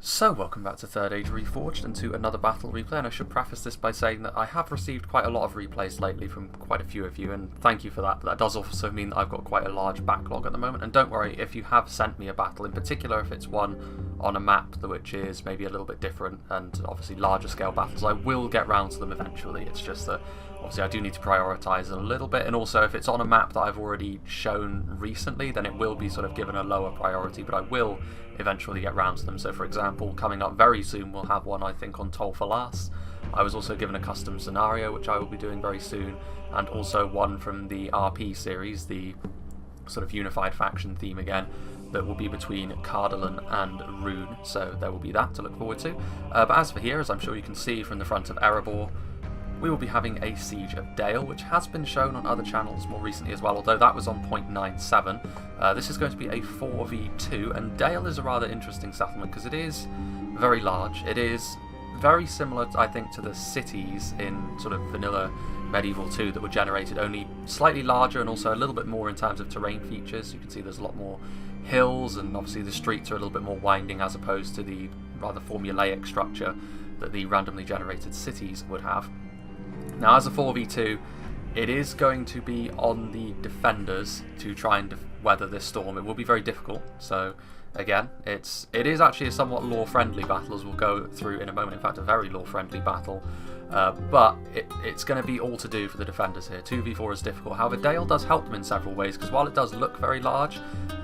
So welcome back to Third Age Reforged and to another battle replay, and I should preface this by saying that I have received quite a lot of replays lately from quite a few of you, and thank you for that, but that does also mean that I've got quite a large backlog at the moment. And don't worry, if you have sent me a battle, in particular if it's one on a map which is maybe a little bit different and obviously larger scale battles, I will get round to them eventually. It's just that obviously I do need to prioritise a little bit, and also if it's on a map that I've already shown recently, then it will be sort of given a lower priority, but I will eventually get round to them. So for example, coming up very soon we'll have one I think on Toll for Last. I was also given a custom scenario which I will be doing very soon, and also one from the RP series, the sort of unified faction theme again, that will be between Cardolan and Rune, so there will be that to look forward to. But as for here, as I'm sure you can see from the front of Erebor, we will be having a Siege of Dale, which has been shown on other channels more recently as well, although that was on 0.97. This is going to be a 4v2, and Dale is a rather interesting settlement because it is very large. It is very similar, I think, to the cities in sort of vanilla Medieval 2 that were generated, only slightly larger and also a little bit more in terms of terrain features. You can see there's a lot more hills, and obviously the streets are a little bit more winding as opposed to the rather formulaic structure that the randomly generated cities would have. Now, as a 4v2, it is going to be on the defenders to try and weather this storm. It will be very difficult, so again, it is actually a somewhat lore-friendly battle, as we'll go through in a moment. In fact, a very lore-friendly battle, but it's going to be all to do for the defenders here. 2v4 is difficult. However, Dale does help them in several ways, because while it does look very large,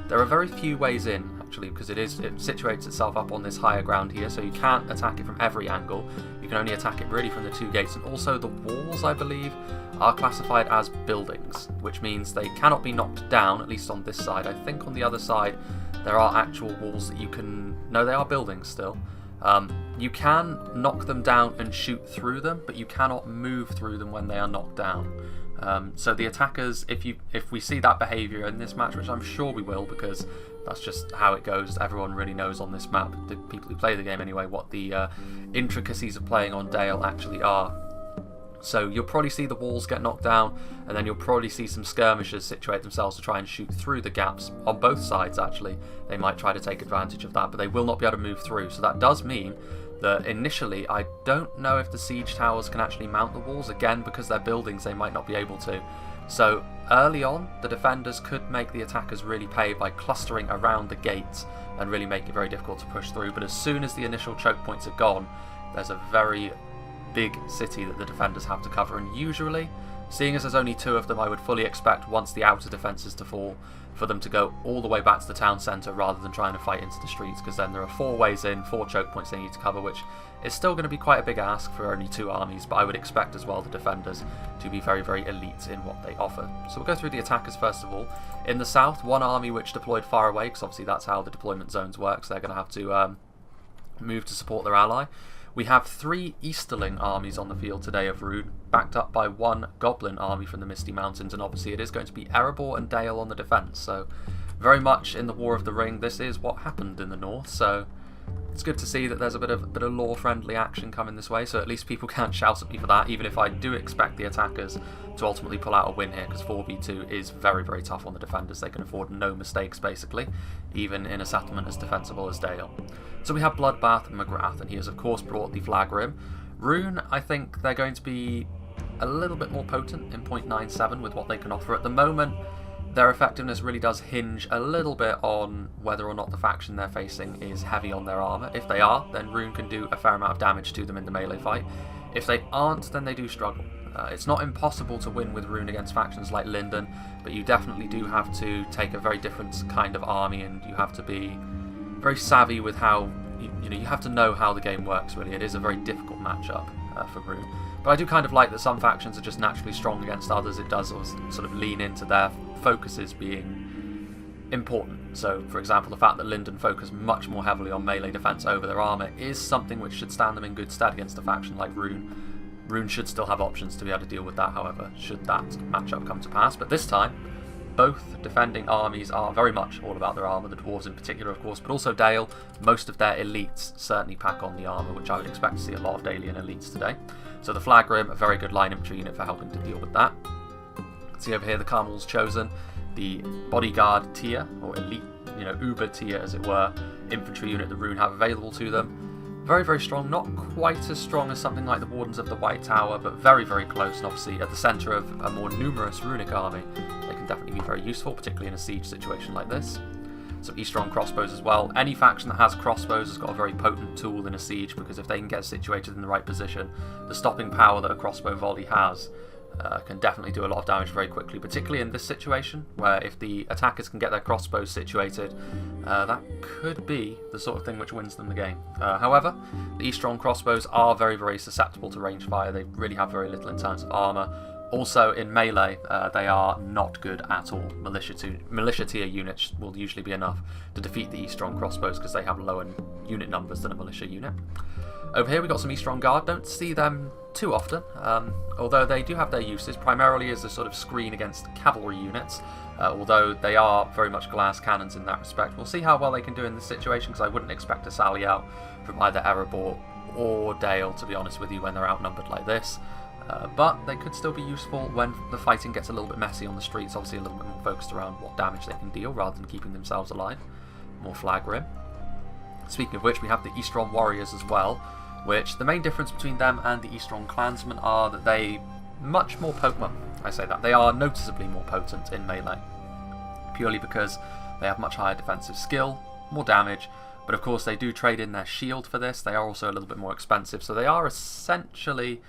there are very few ways in, actually, because it situates itself up on this higher ground here, so you can't attack it from every angle. You can only attack it really from the two gates, and also the walls, I believe, are classified as buildings, which means they cannot be knocked down, at least on this side. I think on the other side there are actual walls that you can... No, they are buildings still. You can knock them down and shoot through them, but you cannot move through them when they are knocked down. So the attackers, if we see that behaviour in this match, which I'm sure we will, because that's just how it goes, everyone really knows on this map, the people who play the game anyway, what the intricacies of playing on Dale actually are. So you'll probably see the walls get knocked down, and then you'll probably see some skirmishers situate themselves to try and shoot through the gaps on both sides. Actually, they might try to take advantage of that, but they will not be able to move through. So that does mean that initially I don't know if the siege towers can actually mount the walls. Again, because they're buildings, they might not be able to. So early on, the defenders could make the attackers really pay by clustering around the gates and really make it very difficult to push through. But as soon as the initial choke points are gone, there's a very big city that the defenders have to cover, and usually, seeing as there's only two of them, I would fully expect once the outer defences to fall for them to go all the way back to the town centre rather than trying to fight into the streets, because then there are 4 ways in, 4 choke points they need to cover, which is still going to be quite a big ask for only 2 armies, but I would expect as well the defenders to be very, very elite in what they offer. So we'll go through the attackers first of all. In the south, one army which deployed far away, because obviously that's how the deployment zones work, so they're going to have to move to support their ally. We have 3 Easterling armies on the field today of Rune, backed up by 1 Goblin army from the Misty Mountains, and obviously it is going to be Erebor and Dale on the defence, so very much in the War of the Ring, this is what happened in the north, so it's good to see that there's a bit of lore-friendly action coming this way, so at least people can't shout at me for that, even if I do expect the attackers to ultimately pull out a win here, because 4v2 is very, very tough on the defenders. They can afford no mistakes, basically, even in a settlement as defensible as Dale. So we have Bloodbath and McGrath, and he has of course brought the Flag Rim. Rune, I think they're going to be a little bit more potent in 0.97 with what they can offer. At the moment, their effectiveness really does hinge a little bit on whether or not the faction they're facing is heavy on their armour. If they are, then Rune can do a fair amount of damage to them in the melee fight. If they aren't, then they do struggle. It's not impossible to win with Rune against factions like Linden, but you definitely do have to take a very different kind of army, and you have to be very savvy with how, you have to know how the game works, really. It is a very difficult matchup for Rune. But I do kind of like that some factions are just naturally strong against others. It does sort of lean into their focuses being important. So, for example, the fact that Linden focus much more heavily on melee defense over their armor is something which should stand them in good stead against a faction like Rune. Rune should still have options to be able to deal with that, however, should that matchup come to pass. But this time, both defending armies are very much all about their armour, the dwarves in particular, of course, but also Dale. Most of their elites certainly pack on the armour, which I would expect to see a lot of Dalian elites today. So the Flag Rim, a very good line infantry unit for helping to deal with that. See over here, the Carmel's chosen. The bodyguard tier, or elite, Uber tier as it were, infantry unit the Rune have available to them. Very, very strong, not quite as strong as something like the Wardens of the White Tower, but very, very close, and obviously at the centre of a more numerous runic army, they can definitely be very useful, particularly in a siege situation like this. Some E-strong crossbows as well. Any faction that has crossbows has got a very potent tool in a siege, because if they can get situated in the right position, the stopping power that a crossbow volley has can definitely do a lot of damage very quickly, particularly in this situation, where if the attackers can get their crossbows situated, that could be the sort of thing which wins them the game. However, the E-strong crossbows are very, very susceptible to range fire. They really have very little in terms of armour. Also, in melee, they are not good at all. Militia tier units will usually be enough to defeat the E-strong crossbows because they have lower unit numbers than a militia unit. Over here we've got some E-strong guard. Don't see them too often, although they do have their uses, primarily as a sort of screen against cavalry units, although they are very much glass cannons in that respect. We'll see how well they can do in this situation, because I wouldn't expect to sally out from either Erebor or Dale, to be honest with you, when they're outnumbered like this. But they could still be useful when the fighting gets a little bit messy on the streets, obviously a little bit more focused around what damage they can deal rather than keeping themselves alive. More flag rim. Speaking of which, we have the E-strong warriors as well, which the main difference between them and the E-strong clansmen are that they much more potent. Well, I say that they are noticeably more potent in melee, purely because they have much higher defensive skill, more damage, but of course they do trade in their shield for this. They are also a little bit more expensive, so they are essentially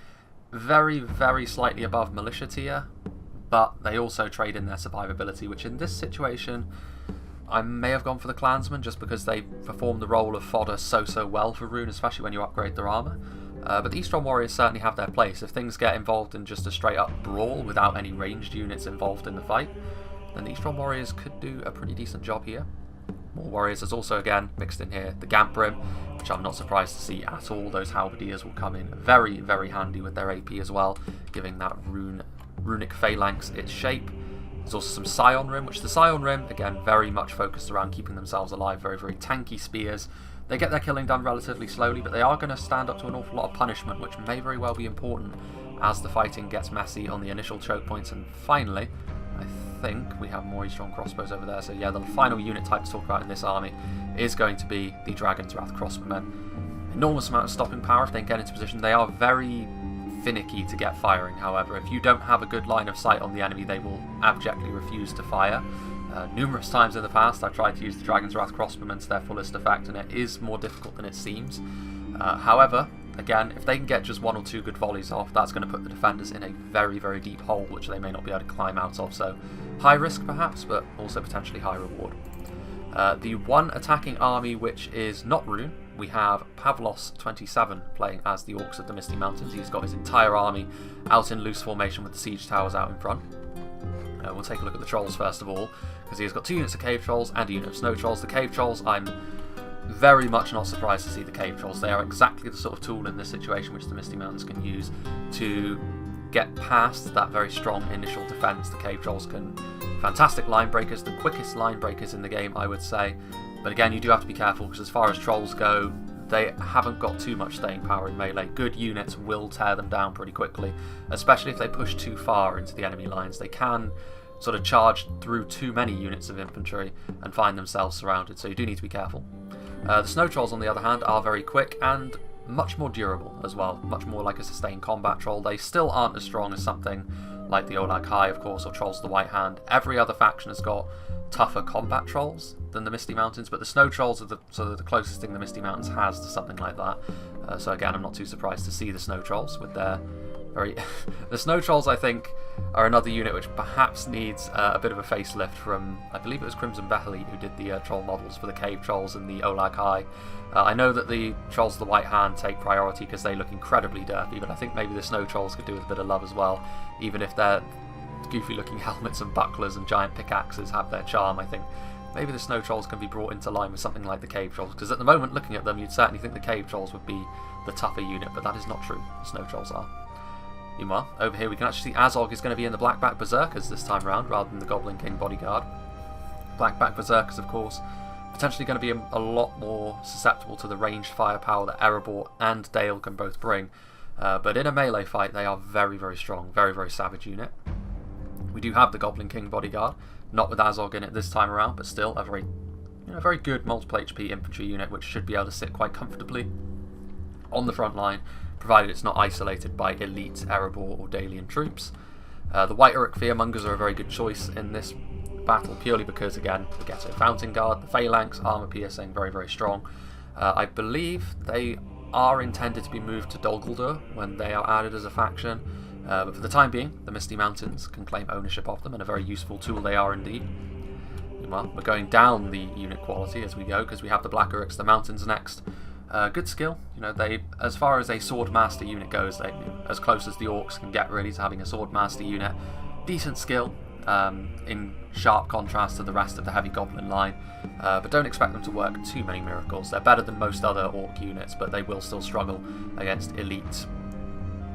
very, very slightly above militia tier, but they also trade in their survivability, which in this situation I may have gone for the clansmen just because they perform the role of fodder so well for Rune, especially when you upgrade their armour. But the E-strong warriors certainly have their place. If things get involved in just a straight up brawl without any ranged units involved in the fight, then the E-strong warriors could do a pretty decent job here. More warriors. There's also, again, mixed in here, the Gamp Rim, which I'm not surprised to see at all. Those halberdiers will come in very, very handy with their AP as well, giving that runic phalanx its shape. There's also some Scion Rim, which the Scion Rim, again, very much focused around keeping themselves alive. Very, very tanky spears. They get their killing done relatively slowly, but they are going to stand up to an awful lot of punishment, which may very well be important as the fighting gets messy on the initial choke points. And finally, I think we have more E-strong crossbows over there. So yeah, the final unit type to talk about in this army is going to be the Dragon's Wrath crossbowmen. Enormous amount of stopping power if they can get into position. They are very finicky to get firing, however. If you don't have a good line of sight on the enemy, they will abjectly refuse to fire. Numerous times in the past I've tried to use the Dragon's Wrath crossbowmen to their fullest effect, and it is more difficult than it seems. However, again, if they can get just one or two good volleys off, that's going to put the defenders in a very, very deep hole which they may not be able to climb out of. So high risk perhaps, but also potentially high reward. The one attacking army which is not Rune, we have Pavlos 27 playing as the Orcs of the Misty Mountains. He's got his entire army out in loose formation with the siege towers out in front. We'll take a look at the trolls first of all, because he's got 2 units of cave trolls and a unit of snow trolls. The cave trolls, I'm very much not surprised to see the cave trolls. They are exactly the sort of tool in this situation which the Misty Mountains can use to get past that very strong initial defense. The cave trolls can fantastic line breakers, the quickest line breakers in the game, I would say. But again, you do have to be careful, because as far as trolls go, they haven't got too much staying power in melee. Good units will tear them down pretty quickly, especially if they push too far into the enemy lines. They can sort of charge through too many units of infantry and find themselves surrounded, so you do need to be careful. The snow trolls, on the other hand, are very quick and much more durable as well, much more like a sustained combat troll. They still aren't as strong as something like the Olag High, of course, or Trolls of the White Hand. Every other faction has got tougher combat trolls than the Misty Mountains, but the snow trolls are the closest thing the Misty Mountains has to something like that. So again, I'm not too surprised to see the snow trolls with their very... The snow trolls, I think, are another unit which perhaps needs a bit of a facelift from, I believe it was Crimson Bethley who did the troll models for the cave trolls and the Olag High. I know that the Trolls of the White Hand take priority because they look incredibly derpy, but I think maybe the snow trolls could do with a bit of love as well. Even if their goofy looking helmets and bucklers and giant pickaxes have their charm, I think maybe the snow trolls can be brought into line with something like the cave trolls, because at the moment, looking at them, you'd certainly think the cave trolls would be the tougher unit, but that is not true. The snow trolls are. Meanwhile, over here we can actually see Azog is going to be in the Blackback Berserkers this time round, rather than the Goblin King Bodyguard. Blackback Berserkers, of course, potentially going to be a lot more susceptible to the ranged firepower that Erebor and Dale can both bring. But in a melee fight, they are very, very strong, very, very savage unit. We do have the Goblin King Bodyguard, not with Azog in it this time around, but still a very a very good multiple HP infantry unit, which should be able to sit quite comfortably on the front line, provided it's not isolated by elite Erebor or Dailian troops. The White Uruk Fearmongers are a very good choice in this battle, purely because, again, the Ghetto Fountain Guard, the Phalanx, armor piercing, very, very strong. I believe they are intended to be moved to Dol Guldur when they are added as a faction, but for the time being, the Misty Mountains can claim ownership of them, and a very useful tool they are indeed. Meanwhile, we're going down the unit quality as we go, because we have the Black Uruks, the Mountains next. Good skill, they, as far as a Sword Master unit goes, they as close as the Orcs can get really to having a Sword Master unit. Decent skill, in sharp contrast to the rest of the Heavy Goblin line, but don't expect them to work too many miracles. They're better than most other Orc units, but they will still struggle against elite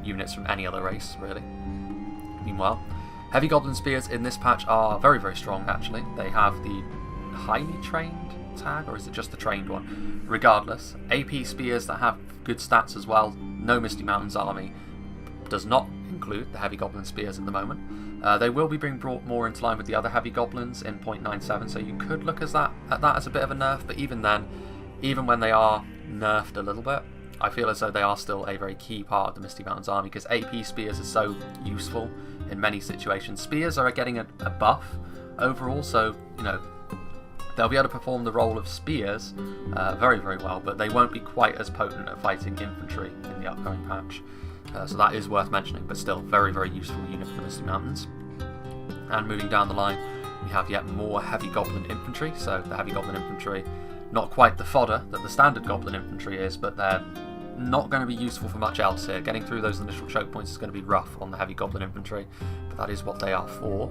units from any other race, really. Meanwhile, Heavy Goblin Spears in this patch are very, very strong, actually. They have the highly trained tag, or is it just the trained one? Regardless, AP Spears that have good stats as well. No Misty Mountains army does not include the Heavy Goblin Spears at the moment. They will be being brought more into line with the other Heavy Goblins in 0.97, so you could look at that as a bit of a nerf, but even then, even when they are nerfed a little bit, I feel as though they are still a very key part of the Misty Mountains army, because AP Spears is so useful in many situations. Spears are getting a buff overall, so, they'll be able to perform the role of spears very, very well, but they won't be quite as potent at fighting infantry in the upcoming patch. So that is worth mentioning, but still very, very useful unit for the Misty Mountains. And moving down the line, we have yet more Heavy Goblin Infantry. So the Heavy Goblin Infantry, not quite the fodder that the standard Goblin Infantry is, but they're not going to be useful for much else here. Getting through those initial choke points is going to be rough on the Heavy Goblin Infantry, but that is what they are for.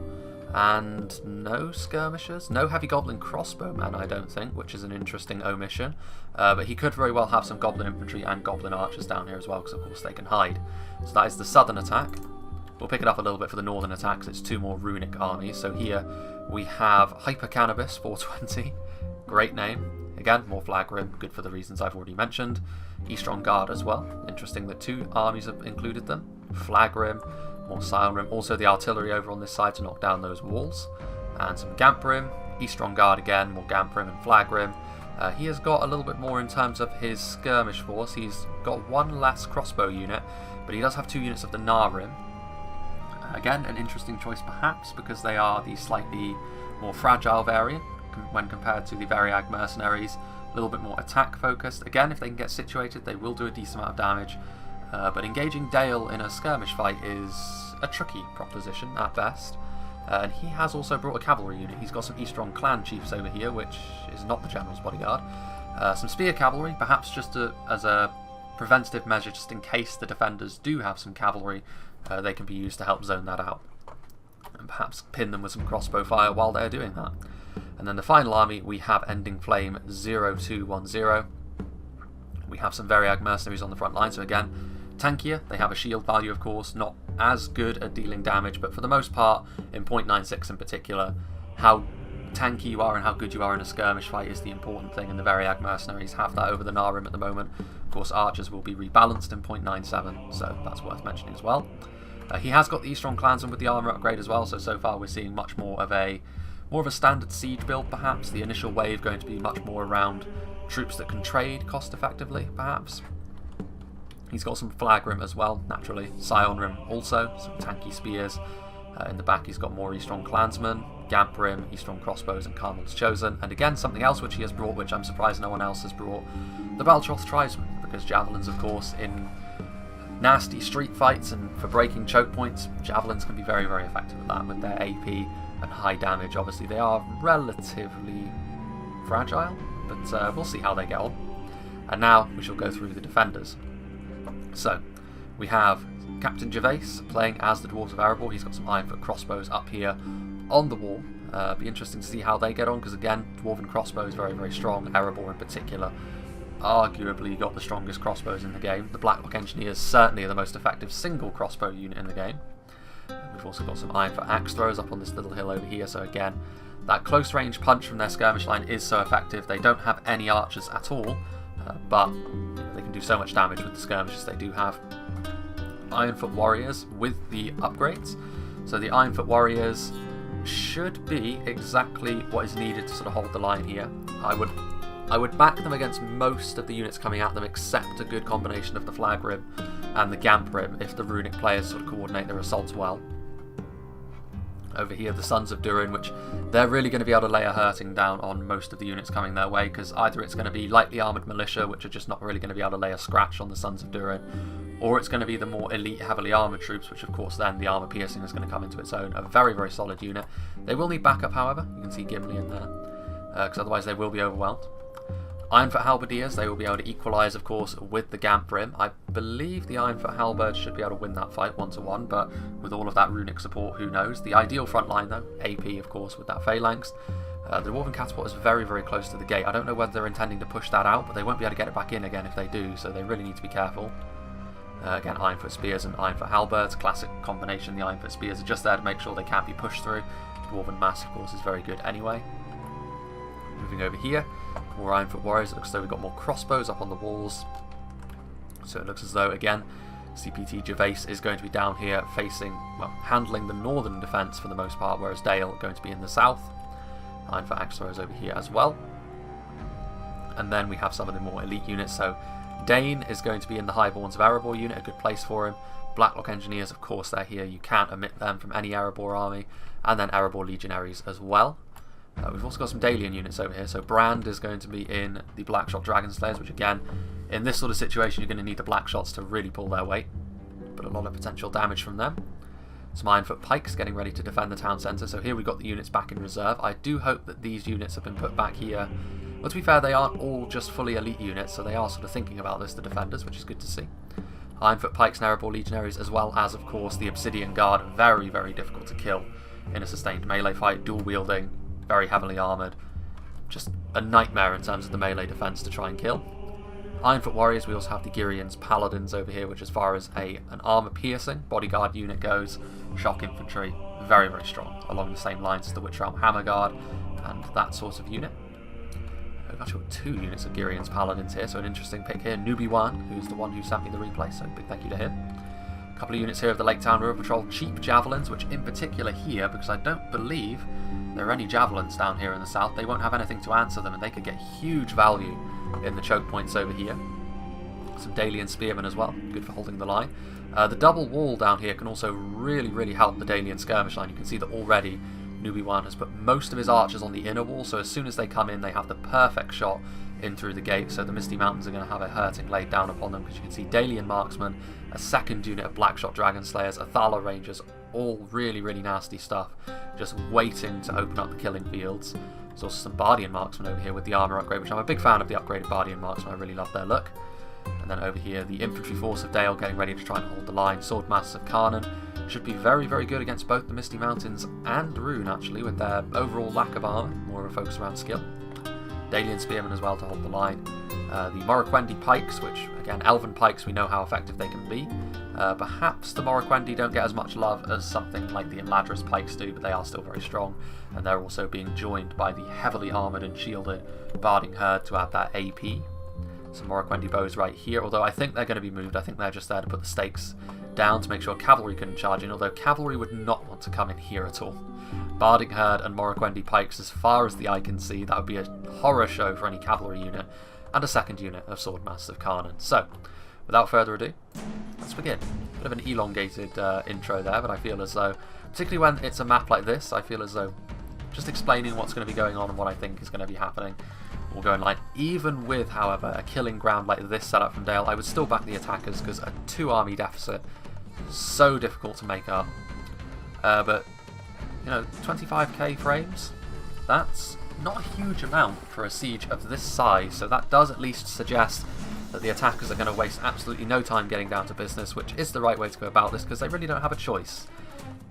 And no skirmishers, no Heavy Goblin Crossbowmen, I don't think, which is an interesting omission. But he could very well have some Goblin Infantry and Goblin Archers down here as well, because of course they can hide. So that is the southern attack. We'll pick it up a little bit for the northern attacks. It's two more runic armies. So here we have Hyper Cannabis 420, great name. Again, more Flag Rim, good for the reasons I've already mentioned. Eastron Guard as well. Interesting that two armies have included them. Flag Rim, more Scion Rim. Also the artillery over on this side to knock down those walls. And some Gamp Rim. Eastron Guard again, more Gamp Rim and Flag Rim. He has got a little bit more in terms of his skirmish force. He's got one less crossbow unit, but he does have 2 units of the Gnar Rim. Again, an interesting choice perhaps, because they are the slightly more fragile variant when compared to the Variag Mercenaries. A little bit more attack focused. Again, if they can get situated, they will do a decent amount of damage. But engaging Dale in a skirmish fight is a tricky proposition at best. And he has also brought a cavalry unit. He's got some Eastron clan chiefs over here, which is not the general's bodyguard. Some spear cavalry, perhaps just as a preventative measure, just in case the defenders do have some cavalry, they can be used to help zone that out. And perhaps pin them with some crossbow fire while they're doing that. And then the final army, we have Ending Flame 0210. We have some Variag mercenaries on the front line, so again, tankier. They have a shield value, of course, not as good at dealing damage, but for the most part, in 0.96 in particular, how tanky you are and how good you are in a skirmish fight is the important thing, and the Variag mercenaries have that over the Gnar Rim at the moment. Of course, archers will be rebalanced in 0.97, so that's worth mentioning as well. He has got the Eastron Clansman with the armor upgrade as well, so far we're seeing much more of a standard siege build, perhaps. The initial wave going to be much more around troops that can trade cost effectively, perhaps. He's got some Flag Rim as well, naturally. Scion Rim also, some tanky spears. In the back he's got more Eastron Clansmen, Gamp Rim, Eastron Crossbows and Carmel's Chosen. And again, something else which he has brought, which I'm surprised no one else has brought, the Baltroth Tribesmen, because Javelins, of course, in nasty street fights and for breaking choke points, Javelins can be very, very effective at that with their AP and high damage. Obviously they are relatively fragile, but we'll see how they get on. And now we shall go through the defenders. So, we have Captain Gervais playing as the Dwarves of Erebor. He's got some Ironfoot crossbows up here on the wall. Be interesting to see how they get on, because again, Dwarven crossbows very, very strong. Erebor in particular, arguably got the strongest crossbows in the game. The Blacklock Engineers certainly are the most effective single crossbow unit in the game. We've also got some Ironfoot axe throwers up on this little hill over here, so again, that close range punch from their skirmish line is so effective. They don't have any archers at all, but they can do so much damage with the skirmishes they do have. Ironfoot Warriors with the upgrades. So the Ironfoot Warriors, should be exactly what is needed to sort of hold the line here. I would back them against most of the units coming at them, except a good combination of the Flag Rib and the Gamp Rib, if the runic players sort of coordinate their assaults well. Over here, the Sons of Durin, which they're really going to be able to lay a hurting down on most of the units coming their way, because either it's going to be lightly armoured militia, which are just not really going to be able to lay a scratch on the Sons of Durin, or it's going to be the more elite, heavily armoured troops, which of course then the armour piercing is going to come into its own. A very, very solid unit. They will need backup, however. You can see Gimli in there, because otherwise they will be overwhelmed. Ironfoot Halberdiers, they will be able to equalise, of course, with the Gamp Rim. I believe the Ironfoot Halberds should be able to win that fight 1-1, but with all of that runic support, who knows. The ideal front line, though, AP, of course, with that Phalanx. The Dwarven Catapult is very, very close to the gate. I don't know whether they're intending to push that out, but they won't be able to get it back in again if they do, so they really need to be careful. Again, Ironfoot Spears and Ironfoot Halberds, classic combination. The Ironfoot Spears are just there to make sure they can't be pushed through. Dwarven Mass, of course, is very good anyway. Moving over here, more Ironfoot Warriors. It looks as though we've got more crossbows up on the walls. So it looks as though, again, CPT Gervais is going to be down here facing, well, handling the northern defence for the most part, whereas Dale going to be in the south. Ironfoot Axe Throwers over here as well. And then we have some of the more elite units. So DAIN is going to be in the Highborns of Erebor unit, a good place for him. Blacklock Engineers, of course, they're here. You can't omit them from any Erebor army. And then Erebor Legionaries as well. We've also got some Dalian units over here. So Brand is going to be in the Blackshot Dragon Slayers, which again, in this sort of situation, you're going to need the Blackshots to really pull their weight. But a lot of potential damage from them. Some Ironfoot Pikes getting ready to defend the town centre. So here we've got the units back in reserve. I do hope that these units have been put back here. Well, to be fair, they aren't all just fully elite units, so they are sort of thinking about this, the defenders, which is good to see. Ironfoot Pikes and Erebor Legionaries, as well as, of course, the Obsidian Guard. Very, very difficult to kill in a sustained melee fight, dual wielding, very heavily armoured. Just a nightmare in terms of the melee defence to try and kill. Ironfoot Warriors, we also have the Girians Paladins over here, which as far as an armour piercing bodyguard unit goes, shock infantry, very, very strong, along the same lines as the Witch Realm Hammer Guard and that sort of unit. We've actually got 2 units of Girians Paladins here, so an interesting pick here. Nubiwan, who's the one who sent me the replay, so big thank you to him. A couple of units here of the Lake Town River Patrol, cheap javelins, which in particular here, because I don't believe there are any javelins down here in the south, they won't have anything to answer them, and they could get huge value in the choke points over here. Some Dalian Spearmen as well, good for holding the line. The double wall down here can also really, really help the Dalian skirmish line. You can see that already Nubiwan has put most of his archers on the inner wall, so as soon as they come in, they have the perfect shot in through the gate, so the Misty Mountains are going to have a hurting laid down upon them, because you can see Dalian Marksmen, a second unit of Blackshot Dragon Slayers, Athala Rangers, all really, really nasty stuff, just waiting to open up the killing fields. There's also some Bardian Marksmen over here with the armour upgrade, which I'm a big fan of the upgraded Bardian Marksmen, I really love their look. And then over here, the infantry force of Dale getting ready to try and hold the line. Sword Masters of Karnan should be very, very good against both the Misty Mountains and Rune, actually, with their overall lack of armour, more of a focus around skill. Dalian Spearmen as well to hold the line. The Morroquendi Pikes, which, again, Elven Pikes, we know how effective they can be. Perhaps the Morroquendi don't get as much love as something like the Imladris Pikes do, but they are still very strong. And they're also being joined by the heavily armoured and shielded Barding Herd to add that AP. Some Morroquendi bows right here, although I think they're going to be moved. I think they're just there to put the stakes down to make sure cavalry can charge in, although cavalry would not want to come in here at all. Barding Herd and Morroquendi Pikes, as far as the eye can see, that would be a horror show for any cavalry unit, and a second unit of Swordmasters of Karnan. So, without further ado, let's begin. Bit of an elongated intro there, but I feel as though, particularly when it's a map like this, I feel as though just explaining what's going to be going on and what I think is going to be happening will go in line. Even with, however, a killing ground like this set up from Dale, I would still back the attackers, because a 2-army deficit is so difficult to make up. But, you know, 25k frames, that's not a huge amount for a siege of this size, so that does at least suggest that the attackers are going to waste absolutely no time getting down to business, which is the right way to go about this, because they really don't have a choice.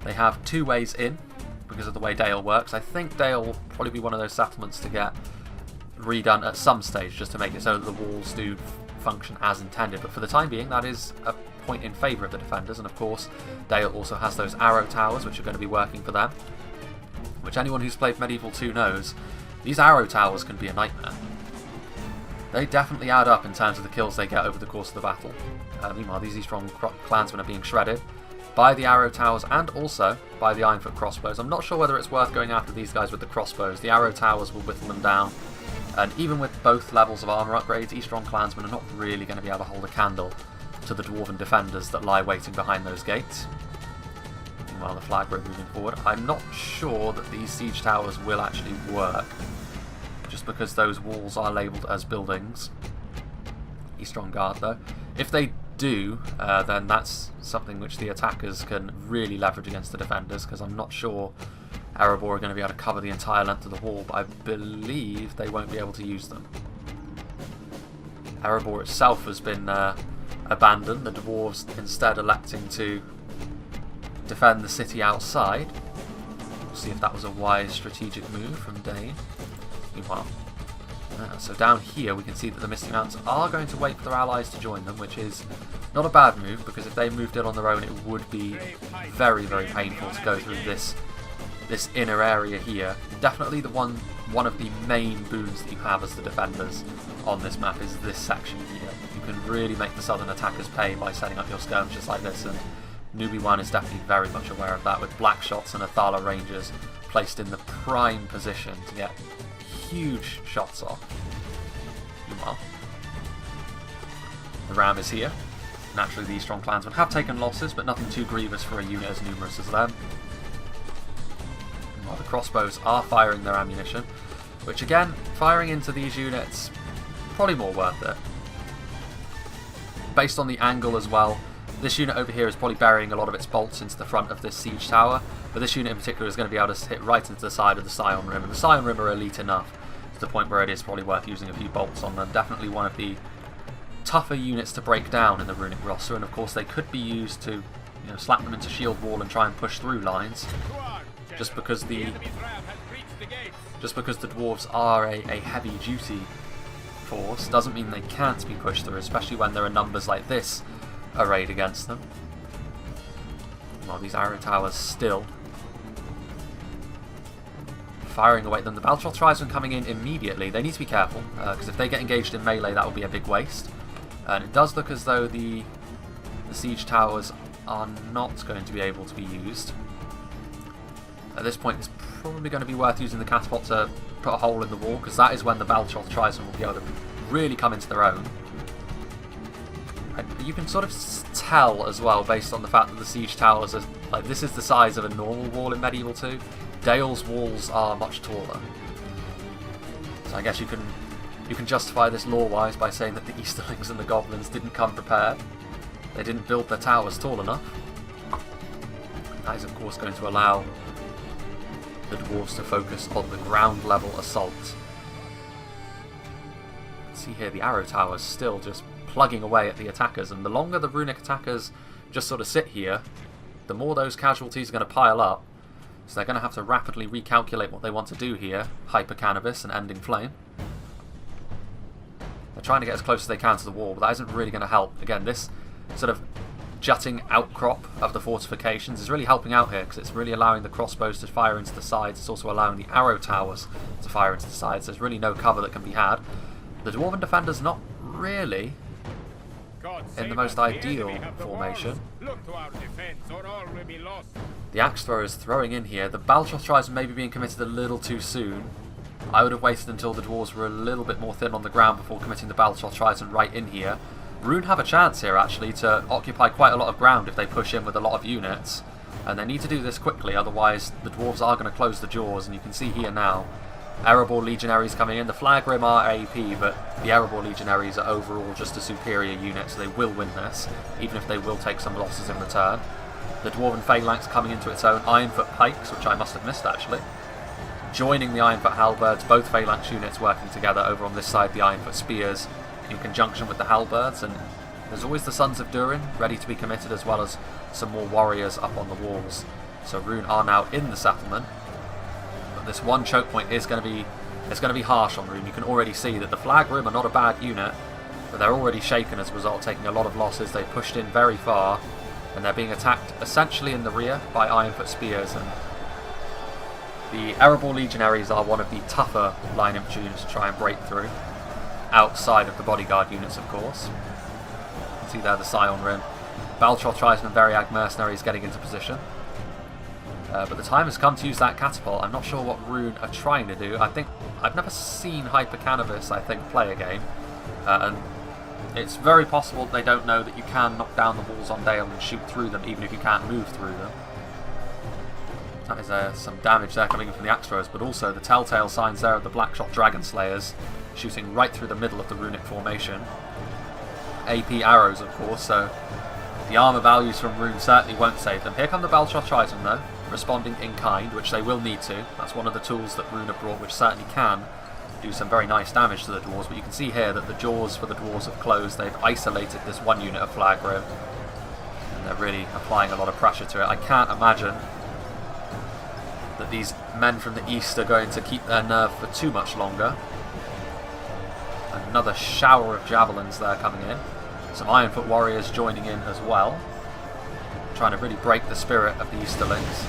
They have 2 ways in, because of the way Dale works. I think Dale will probably be one of those settlements to get redone at some stage, just to make it so that the walls do function as intended, but for the time being that is a point in favour of the defenders. And of course Dale also has those arrow towers which are going to be working for them, which anyone who's played Medieval 2 knows, these arrow towers can be a nightmare. They definitely add up in terms of the kills they get over the course of the battle. Meanwhile, these strong clansmen are being shredded. by the arrow towers and also by the Ironfoot crossbows. I'm not sure whether it's worth going after these guys with the crossbows. The arrow towers will whittle them down, and even with both levels of armour upgrades, Eastron clansmen are not really going to be able to hold a candle to the dwarven defenders that lie waiting behind those gates. Meanwhile, the flag road moving forward. I'm not sure that these siege towers will actually work, just because those walls are labelled as buildings. Eastron Guard, though. If they do, then that's something which the attackers can really leverage against the defenders, because I'm not sure Erebor are going to be able to cover the entire length of the wall, but I believe they won't be able to use them. Erebor itself has been abandoned, the dwarves instead electing to defend the city outside. We'll see if that was a wise strategic move from DAIN. Meanwhile, so down here we can see that the Misty Mounts are going to wait for their allies to join them, which is not a bad move, because if they moved in on their own it would be very, very painful to go through this inner area here. Definitely one of the main boons that you have as the defenders on this map is this section here. You can really make the southern attackers pay by setting up your skirmishes like this, and Newbie 1 is definitely very much aware of that, with Black Shots and Athala Rangers placed in the prime position to get huge shots off. Meanwhile, the Ram is here. Naturally, these strong clansmen have taken losses, but nothing too grievous for a unit as numerous as them. While the crossbows are firing their ammunition, which again, firing into these units, probably more worth it. Based on the angle as well, this unit over here is probably burying a lot of its bolts into the front of this siege tower, but this unit in particular is going to be able to hit right into the side of the Scion Rim, and the Scion Rim are elite enough to the point where it is probably worth using a few bolts on them. Definitely one of the tougher units to break down in the runic roster, and of course they could be used to, slap them into shield wall and try and push through lines. Just because the dwarves are a heavy duty force doesn't mean they can't be pushed through, especially when there are numbers like this arrayed against them. While these arrow towers still firing away at them. The Baltroth Tribesmen coming in immediately. They need to be careful, because if they get engaged in melee that will be a big waste. And it does look as though the siege towers are not going to be able to be used. At this point it's probably going to be worth using the catapult to put a hole in the wall, because that is when the Baltroth Tribesmen will be able to really come into their own. And you can sort of tell as well, based on the fact that the siege towers are like, this is the size of a normal wall in Medieval 2. Dale's walls are much taller. So I guess you can justify this lore-wise by saying that the Easterlings and the Goblins didn't come prepared. They didn't build their towers tall enough. That is of course going to allow the dwarves to focus on the ground level assault. See here, the arrow towers still just plugging away at the attackers, and the longer the runic attackers just sort of sit here, the more those casualties are going to pile up. So they're going to have to rapidly recalculate what they want to do here. Hyper Cannabis and Ending Flame. They're trying to get as close as they can to the wall, but that isn't really going to help. Again, this sort of jutting outcrop of the fortifications is really helping out here, because it's really allowing the crossbows to fire into the sides. It's also allowing the arrow towers to fire into the sides. There's really no cover that can be had. The Dwarven defenders not really in the most ideal formation. The axe throwers throwing in here. The Baltroth Tribesmen maybe being committed a little too soon. I would have waited until the dwarves were a little bit more thin on the ground before committing the Baltroth Tribesmen right in here. Rune have a chance here actually to occupy quite a lot of ground if they push in with a lot of units, and they need to do this quickly, otherwise the dwarves are going to close the jaws. And you can see here now Erebor Legionaries coming in. The Flag Rim are AP, but the Erebor Legionaries are overall just a superior unit, so they will win this, even if they will take some losses in return. The Dwarven Phalanx coming into its own. Ironfoot Pikes, which I must have missed actually, joining the Ironfoot Halberds, both Phalanx units working together over on this side, the Ironfoot Spears in conjunction with the Halberds, and there's always the Sons of Durin ready to be committed, as well as some more warriors up on the walls. So Rune are now in the settlement, but this one choke point is going to be harsh on Rune. You can already see that the Flag Rim are not a bad unit, but they're already shaken as a result of taking a lot of losses. They pushed in very far, and they're being attacked essentially in the rear by Ironfoot Spears, and the Erebor Legionaries are one of the tougher line infantry units to try and break through, outside of the bodyguard units of course. You can see there the Scion Rim Baltrog Tribesman Variag Mercenaries getting into position. But the time has come to use that catapult. I'm not sure what Rune are trying to do. I think I've never seen Hyper Cannabis, play a game. And it's very possible they don't know that you can knock down the walls on Dale and shoot through them, even if you can't move through them. That is some damage there coming in from the axe throwers, but also the telltale signs there of the Blackshot Dragon Slayers shooting right through the middle of the runic formation. AP arrows, of course, so the armour values from Rune certainly won't save them. Here come the Baltrog Tribesmen, though, responding in kind, which they will need to. That's one of the tools that Rune have brought, which certainly can do some very nice damage to the dwarves. But you can see here that the jaws for the dwarves have closed. They've isolated this one unit of Flagro, and they're really applying a lot of pressure to it. I can't imagine that these men from the east are going to keep their nerve for too much longer. Another shower of javelins there coming in. Some Ironfoot warriors joining in as well, trying to really break the spirit of the Easterlings.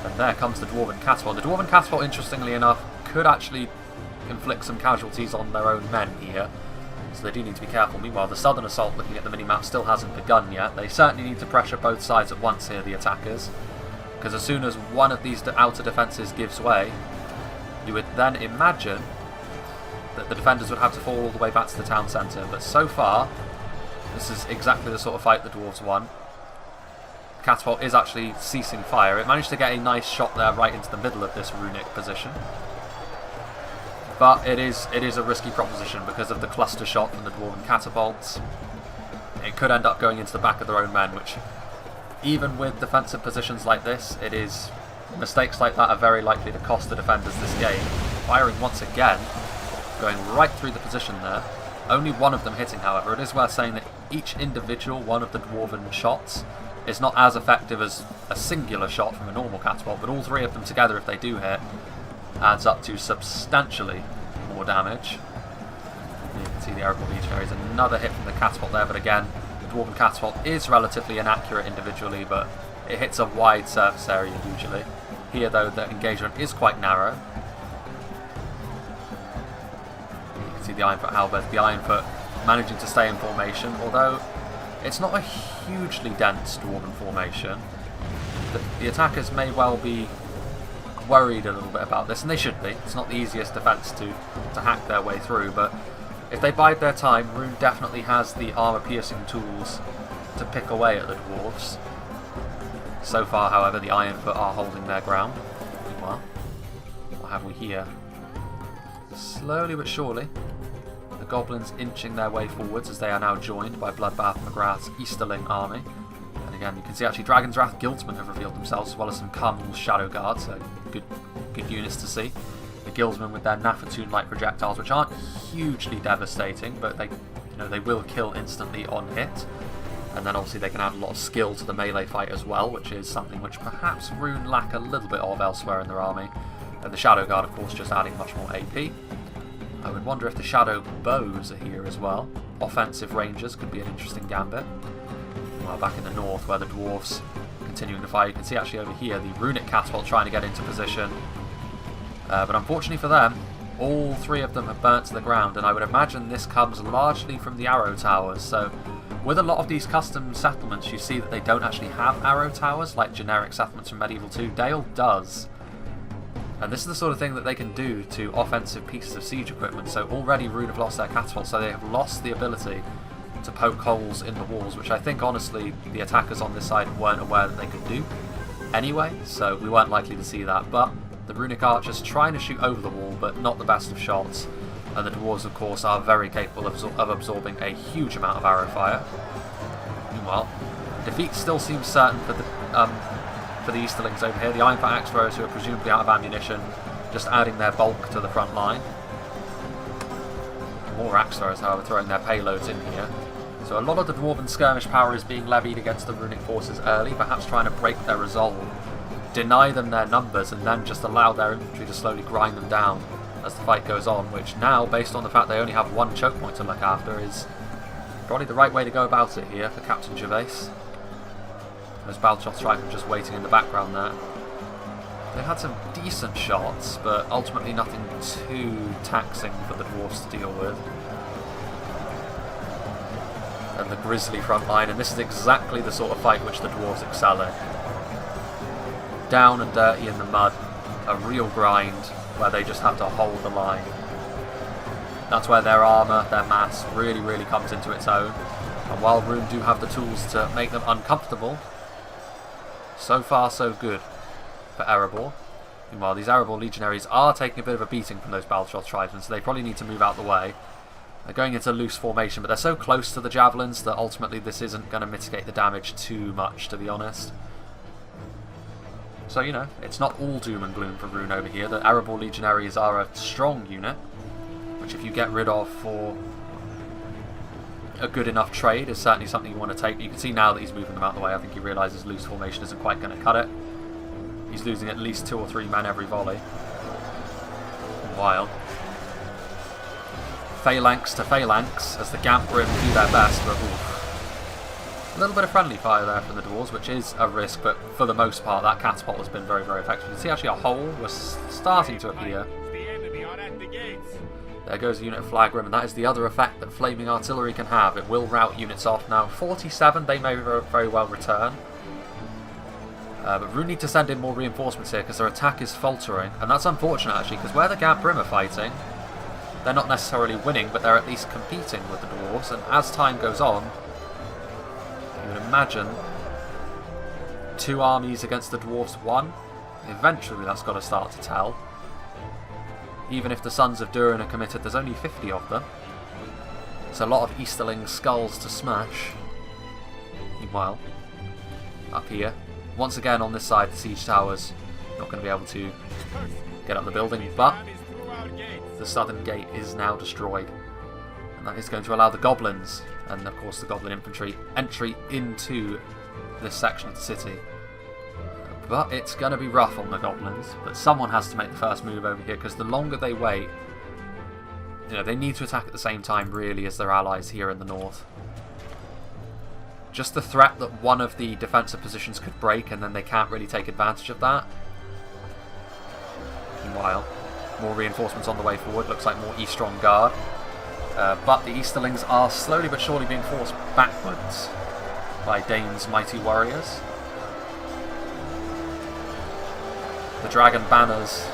And there comes the Dwarven Catapult. The Dwarven Catapult, interestingly enough, could actually inflict some casualties on their own men here, so they do need to be careful. Meanwhile, the Southern Assault, looking at the minimap, still hasn't begun yet. They certainly need to pressure both sides at once here, the attackers, because as soon as one of these outer defences gives way, you would then imagine that the defenders would have to fall all the way back to the town centre. But so far, this is exactly the sort of fight the dwarves won. Catapult is actually ceasing fire. It managed to get a nice shot there right into the middle of this runic position. But it is a risky proposition because of the cluster shot from the Dwarven Catapults. It could end up going into the back of their own men, which, even with defensive positions like this, mistakes like that are very likely to cost the defenders this game. Firing once again, going right through the position there. Only one of them hitting, however. It is worth saying that each individual one of the Dwarven shots is not as effective as a singular shot from a normal catapult, but all three of them together, if they do hit, adds up to substantially more damage. You can see the aerial beach carries another hit from the catapult there, but again, the Dwarven Catapult is relatively inaccurate individually, but it hits a wide surface area usually. Here, though, the engagement is quite narrow. You can see the Ironfoot halberd, the Ironfoot managing to stay in formation, although it's not a hugely dense Dwarven formation. The attackers may well be worried a little bit about this, and they should be. It's not the easiest defence to hack their way through, but if they bide their time, Rune definitely has the armour-piercing tools to pick away at the dwarves. So far, however, the Ironfoot are holding their ground. Meanwhile, what have we here? Slowly but surely, the goblins inching their way forwards as they are now joined by Bloodbath McGrath's Easterling army. And again, you can see actually Dragon's Wrath Guildsmen have revealed themselves, as well as some Carmel's Shadow Guards, so good units to see. The Guildsmen with their Nafatoon-like projectiles, which aren't hugely devastating, but they will kill instantly on hit. And then obviously they can add a lot of skill to the melee fight as well, which is something which perhaps Rune lack a little bit of elsewhere in their army. And the Shadow Guard, of course, just adding much more AP. I would wonder if the Shadow Bows are here as well. Offensive Rangers could be an interesting gambit. Well, back in the north, where the dwarves continuing to fire, you can see actually over here the Runic Catapult trying to get into position. But unfortunately for them, all three of them have burnt to the ground, and I would imagine this comes largely from the arrow towers. So with a lot of these custom settlements, you see that they don't actually have arrow towers like generic settlements from Medieval 2. Dale does. And this is the sort of thing that they can do to offensive pieces of siege equipment. So already Rune have lost their catapult, so they have lost the ability to poke holes in the walls, which I think honestly the attackers on this side weren't aware that they could do anyway, so we weren't likely to see that. But the runic archers trying to shoot over the wall, but not the best of shots, and the dwarves of course are very capable of absorbing a huge amount of arrow fire. Meanwhile, defeat still seems certain for the Easterlings over here. The Ironfoot axe throwers, who are presumably out of ammunition, just adding their bulk to the front line. More axe throwers, however, throwing their payloads in here. So a lot of the dwarven skirmish power is being levied against the runic forces early, perhaps trying to break their resolve, deny them their numbers, and then just allow their infantry to slowly grind them down as the fight goes on, which now, based on the fact they only have one choke point to look after, is probably the right way to go about it here for Captain Gervais. Those Baltrog Tribesmen just waiting in the background there. They've had some decent shots, but ultimately nothing too taxing for the dwarves to deal with. and the grisly front line, and this is exactly the sort of fight which the dwarves excel in. Down and dirty in the mud, a real grind where they just have to hold the line. That's where their armour, their mass, really comes into its own. And while Rune do have the tools to make them uncomfortable, so far so good for Erebor. Meanwhile, these Erebor legionaries are taking a bit of a beating from those Baltroth tribesmen, so they probably need to move out the way. They're going into loose formation, but they're so close to the javelins that ultimately this isn't going to mitigate the damage too much, to be honest. So, you know, it's not all doom and gloom for Rune over here. The Erebor legionaries are a strong unit, which if you get rid of for a good enough trade is certainly something you want to take. But you can see now that he's moving them out of the way. I think he realises loose formation isn't quite going to cut it. He's losing at least 2 or 3 men every volley. Wild. Phalanx to phalanx as the Gamp Rim do their best, but oof. A little bit of friendly fire there from the dwarves, which is a risk, but for the most part that catapult has been very effective. You can see actually a hole was starting to appear. There goes the unit of Flag Rim, and that is the other effect that flaming artillery can have. It will rout units off. Now 47 they may very well return. But Rune need to send in more reinforcements here because their attack is faltering, and that's unfortunate actually, because where the Gamp Rim are fighting, they're not necessarily winning, but they're at least competing with the dwarves, and as time goes on, you would imagine 2 armies against the dwarves 1. Eventually that's got to start to tell. Even if the Sons of Durin are committed, there's only 50 of them. It's a lot of Easterling skulls to smash. Meanwhile, up here, once again on this side, the siege towers not going to be able to get up the building, but the southern gate is now destroyed. And that is going to allow the goblins, and of course the goblin infantry, entry into this section of the city. But it's going to be rough on the goblins, but someone has to make the first move over here, because the longer they wait, you know, they need to attack at the same time really as their allies here in the north. Just the threat that one of the defensive positions could break and then they can't really take advantage of that. Meanwhile, more reinforcements on the way forward, looks like more Eastron Guard. But the Easterlings are slowly but surely being forced backwards by DAIN's mighty warriors. The dragon banners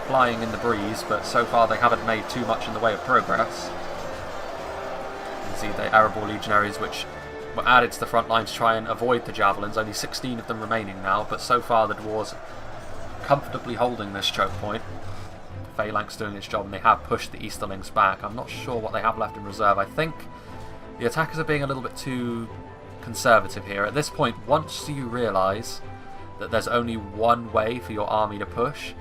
flying in the breeze, but so far they haven't made too much in the way of progress. You can see the Erebor legionaries, which were added to the front line to try and avoid the javelins. Only 16 of them remaining now, but so far the dwarves comfortably holding this choke point. Phalanx doing its job, and they have pushed the Easterlings back. I'm not sure what they have left in reserve. I think the attackers are being a little bit too conservative here. At this point, once you realise that there's only one way for your army to push,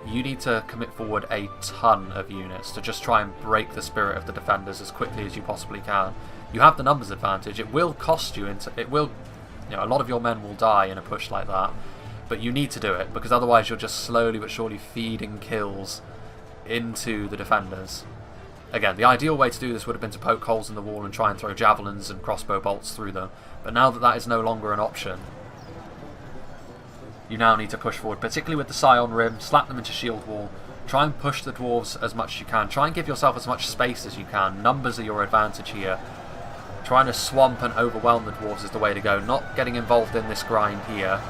you need to commit forward a ton of units to just try and break the spirit of the defenders as quickly as you possibly can. You have the numbers advantage. It will cost you, a lot of your men will die in a push like that, but you need to do it, because otherwise you're just slowly but surely feeding kills into the defenders. Again, the ideal way to do this would have been to poke holes in the wall and try and throw javelins and crossbow bolts through them, but now that that is no longer an option, you now need to push forward, particularly with the Scion Rim, slap them into shield wall, try and push the dwarves as much as you can, try and give yourself as much space as you can. Numbers are your advantage here. Trying to swamp and overwhelm the dwarves is the way to go, not getting involved in this grind here.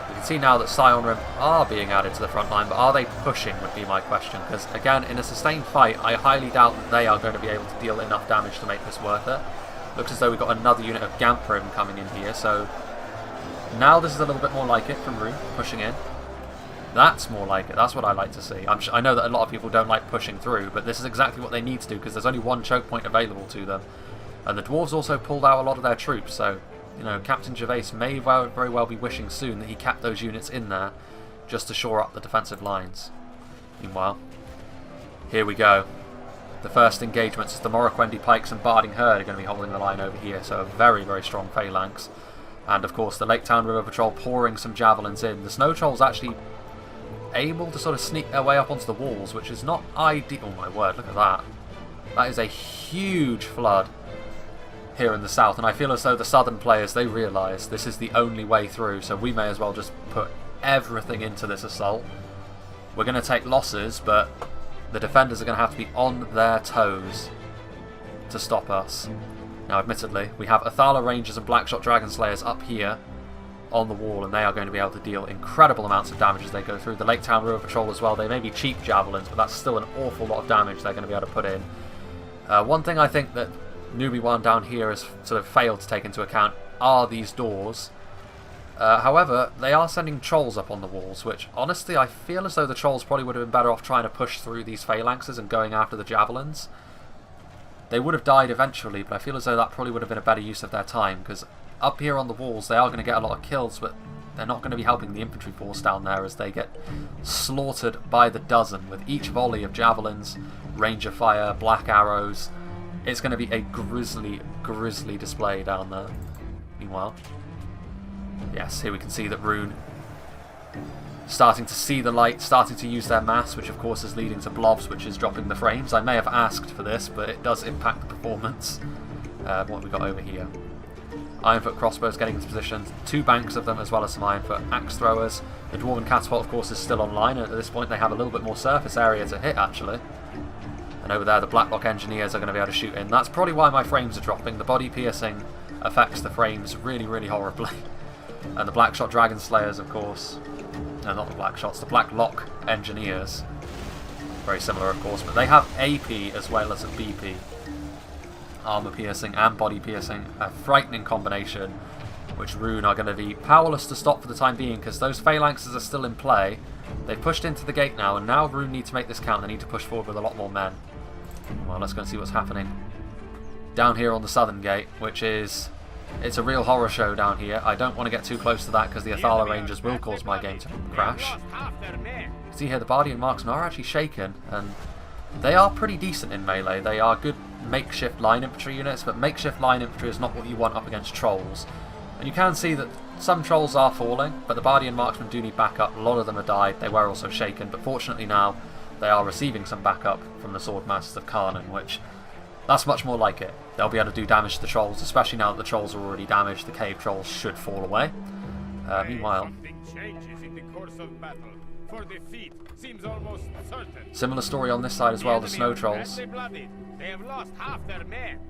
You can see now that Scion Rim are being added to the front line, but are they pushing would be my question, because again, in a sustained fight, I highly doubt that they are going to be able to deal enough damage to make this worth it. Looks as though we've got another unit of Gamp Rim coming in here, so now this is a little bit more like it from Rune, pushing in. That's more like it, that's what I like to see. I know that a lot of people don't like pushing through, but this is exactly what they need to do, because there's only one choke point available to them. And the dwarves also pulled out a lot of their troops, so, you know, Captain Gervais may very well be wishing soon that he kept those units in there, just to shore up the defensive lines. Meanwhile, here we go. The first engagements as the Morroquendi Pikes and Barding Herd are going to be holding the line over here, so a very strong phalanx. And of course the Lake Town River Patrol pouring some javelins in. The Snow Trolls actually able to sort of sneak their way up onto the walls, which is not ideal. Oh my word, look at that. That is a huge flood here in the south, and I feel as though the southern players, they realise this is the only way through, so we may as well just put everything into this assault. We're going to take losses, but the defenders are going to have to be on their toes to stop us. Now, admittedly, we have Athala Rangers and Blackshot Dragon Slayers up here on the wall, and they are going to be able to deal incredible amounts of damage as they go through. The Lake Town River Patrol as well, they may be cheap javelins, but that's still an awful lot of damage they're going to be able to put in. One thing I think that Newbie One down here has sort of failed to take into account are these doors. However, they are sending trolls up on the walls, which honestly I feel as though the trolls probably would have been better off trying to push through these phalanxes and going after the javelins. They would have died eventually, but I feel as though that probably would have been a better use of their time, because up here on the walls they are going to get a lot of kills, but they're not going to be helping the infantry force down there as they get slaughtered by the dozen with each volley of javelins, ranger fire, black arrows. It's going to be a grisly, grisly display down there. Meanwhile, yes, here we can see that Rune starting to see the light, starting to use their mass, which of course is leading to blobs, which is dropping the frames. I may have asked for this, but it does impact the performance. What have we got over here? Ironfoot crossbows getting into position, 2 banks of them, as well as some Ironfoot axe throwers. The Dwarven catapult, of course, is still online, and at this point they have a little bit more surface area to hit, actually. And over there, the Blacklock engineers are going to be able to shoot in. That's probably why my frames are dropping. The body piercing affects the frames really, really horribly. And the Blackshot Dragon Slayers, of course. No, not the Blackshots, the Blacklock engineers. Very similar, of course, but they have AP as well as a BP. Armor piercing and body piercing, a frightening combination, which Rune are going to be powerless to stop for the time being, because those phalanxes are still in play. They've pushed into the gate now, and now Rune need to make this count. They need to push forward with a lot more men. Well, let's go and see what's happening down here on the southern gate, which is... it's a real horror show down here. I don't want to get too close to that because the Athala Rangers will cause my game to crash. See here, the Bardian Marksmen are actually shaken, and they are pretty decent in melee. They are good makeshift line infantry units, but makeshift line infantry is not what you want up against trolls. And you can see that some trolls are falling, but the Bardian Marksmen do need backup. A lot of them have died. They were also shaken, but fortunately now they are receiving some backup from the Sword Masters of Karnan, which... that's much more like it. They'll be able to do damage to the trolls, especially now that the trolls are already damaged. The cave trolls should fall away. Meanwhile, similar story on this side as well. The snow trolls.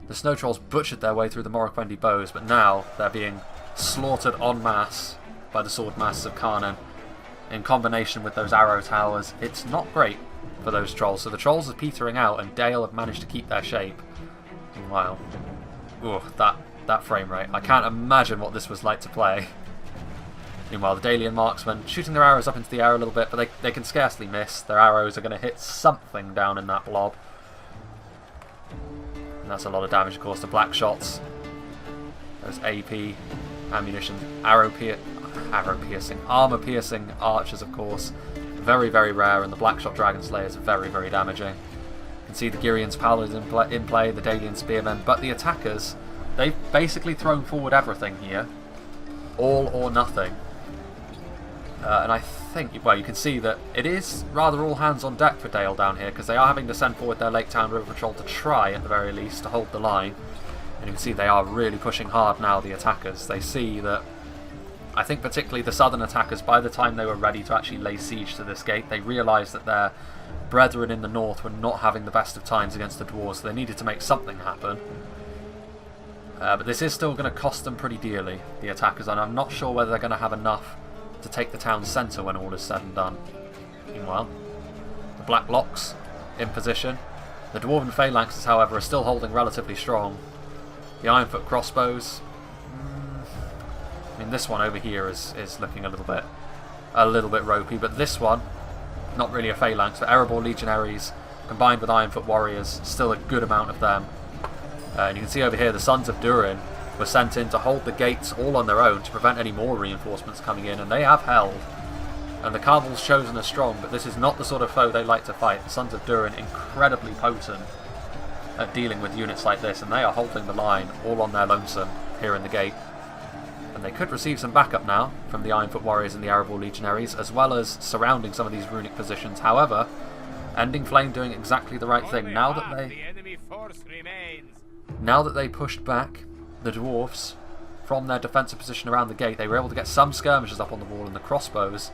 The snow trolls butchered their way through the Morroquendi bows, but now they're being slaughtered en masse by the Sword Masters of Karnan. In combination with those arrow towers, it's not great for those trolls. So the trolls are petering out, and Dale have managed to keep their shape. Meanwhile, ooh, that frame rate. I can't imagine what this was like to play. Meanwhile, the Dalian marksmen shooting their arrows up into the air a little bit, but they can scarcely miss. Their arrows are going to hit something down in that blob. And that's a lot of damage, of course. The black shots, those AP, ammunition, armor piercing archers, of course. Very, very rare, and the Blackshot Dragon Slayer is very, very damaging. You can see the Girian's Paladins in play, the Dalian Spearmen, but the attackers, they've basically thrown forward everything here. All or nothing. And I think, well, you can see that it is rather all hands on deck for Dale down here, because they are having to send forward their Lake Town River Patrol to try, at the very least, to hold the line. And you can see they are really pushing hard now, the attackers. They see that, I think particularly the southern attackers, by the time they were ready to actually lay siege to this gate, they realised that their brethren in the north were not having the best of times against the dwarves, so they needed to make something happen. But this is still going to cost them pretty dearly, the attackers, and I'm not sure whether they're going to have enough to take the town centre when all is said and done. Meanwhile, the Black Locks in position. The Dwarven Phalanxes, however, are still holding relatively strong. The Ironfoot crossbows... I mean, this one over here is looking a little bit ropey, but this one, not really a phalanx, but Erebor Legionaries combined with Ironfoot Warriors, still a good amount of them. And you can see over here the Sons of Durin were sent in to hold the gates all on their own to prevent any more reinforcements coming in, and they have held. And the Cabals chosen as strong, but this is not the sort of foe they like to fight. The Sons of Durin incredibly potent at dealing with units like this, and they are holding the line all on their lonesome here in the gate. And they could receive some backup now from the Ironfoot Warriors and the Erebor Legionaries, as well as surrounding some of these runic positions. However, Ending Flame doing exactly the right thing. Now that they pushed back the dwarves from their defensive position around the gate, they were able to get some skirmishers up on the wall, and the crossbows,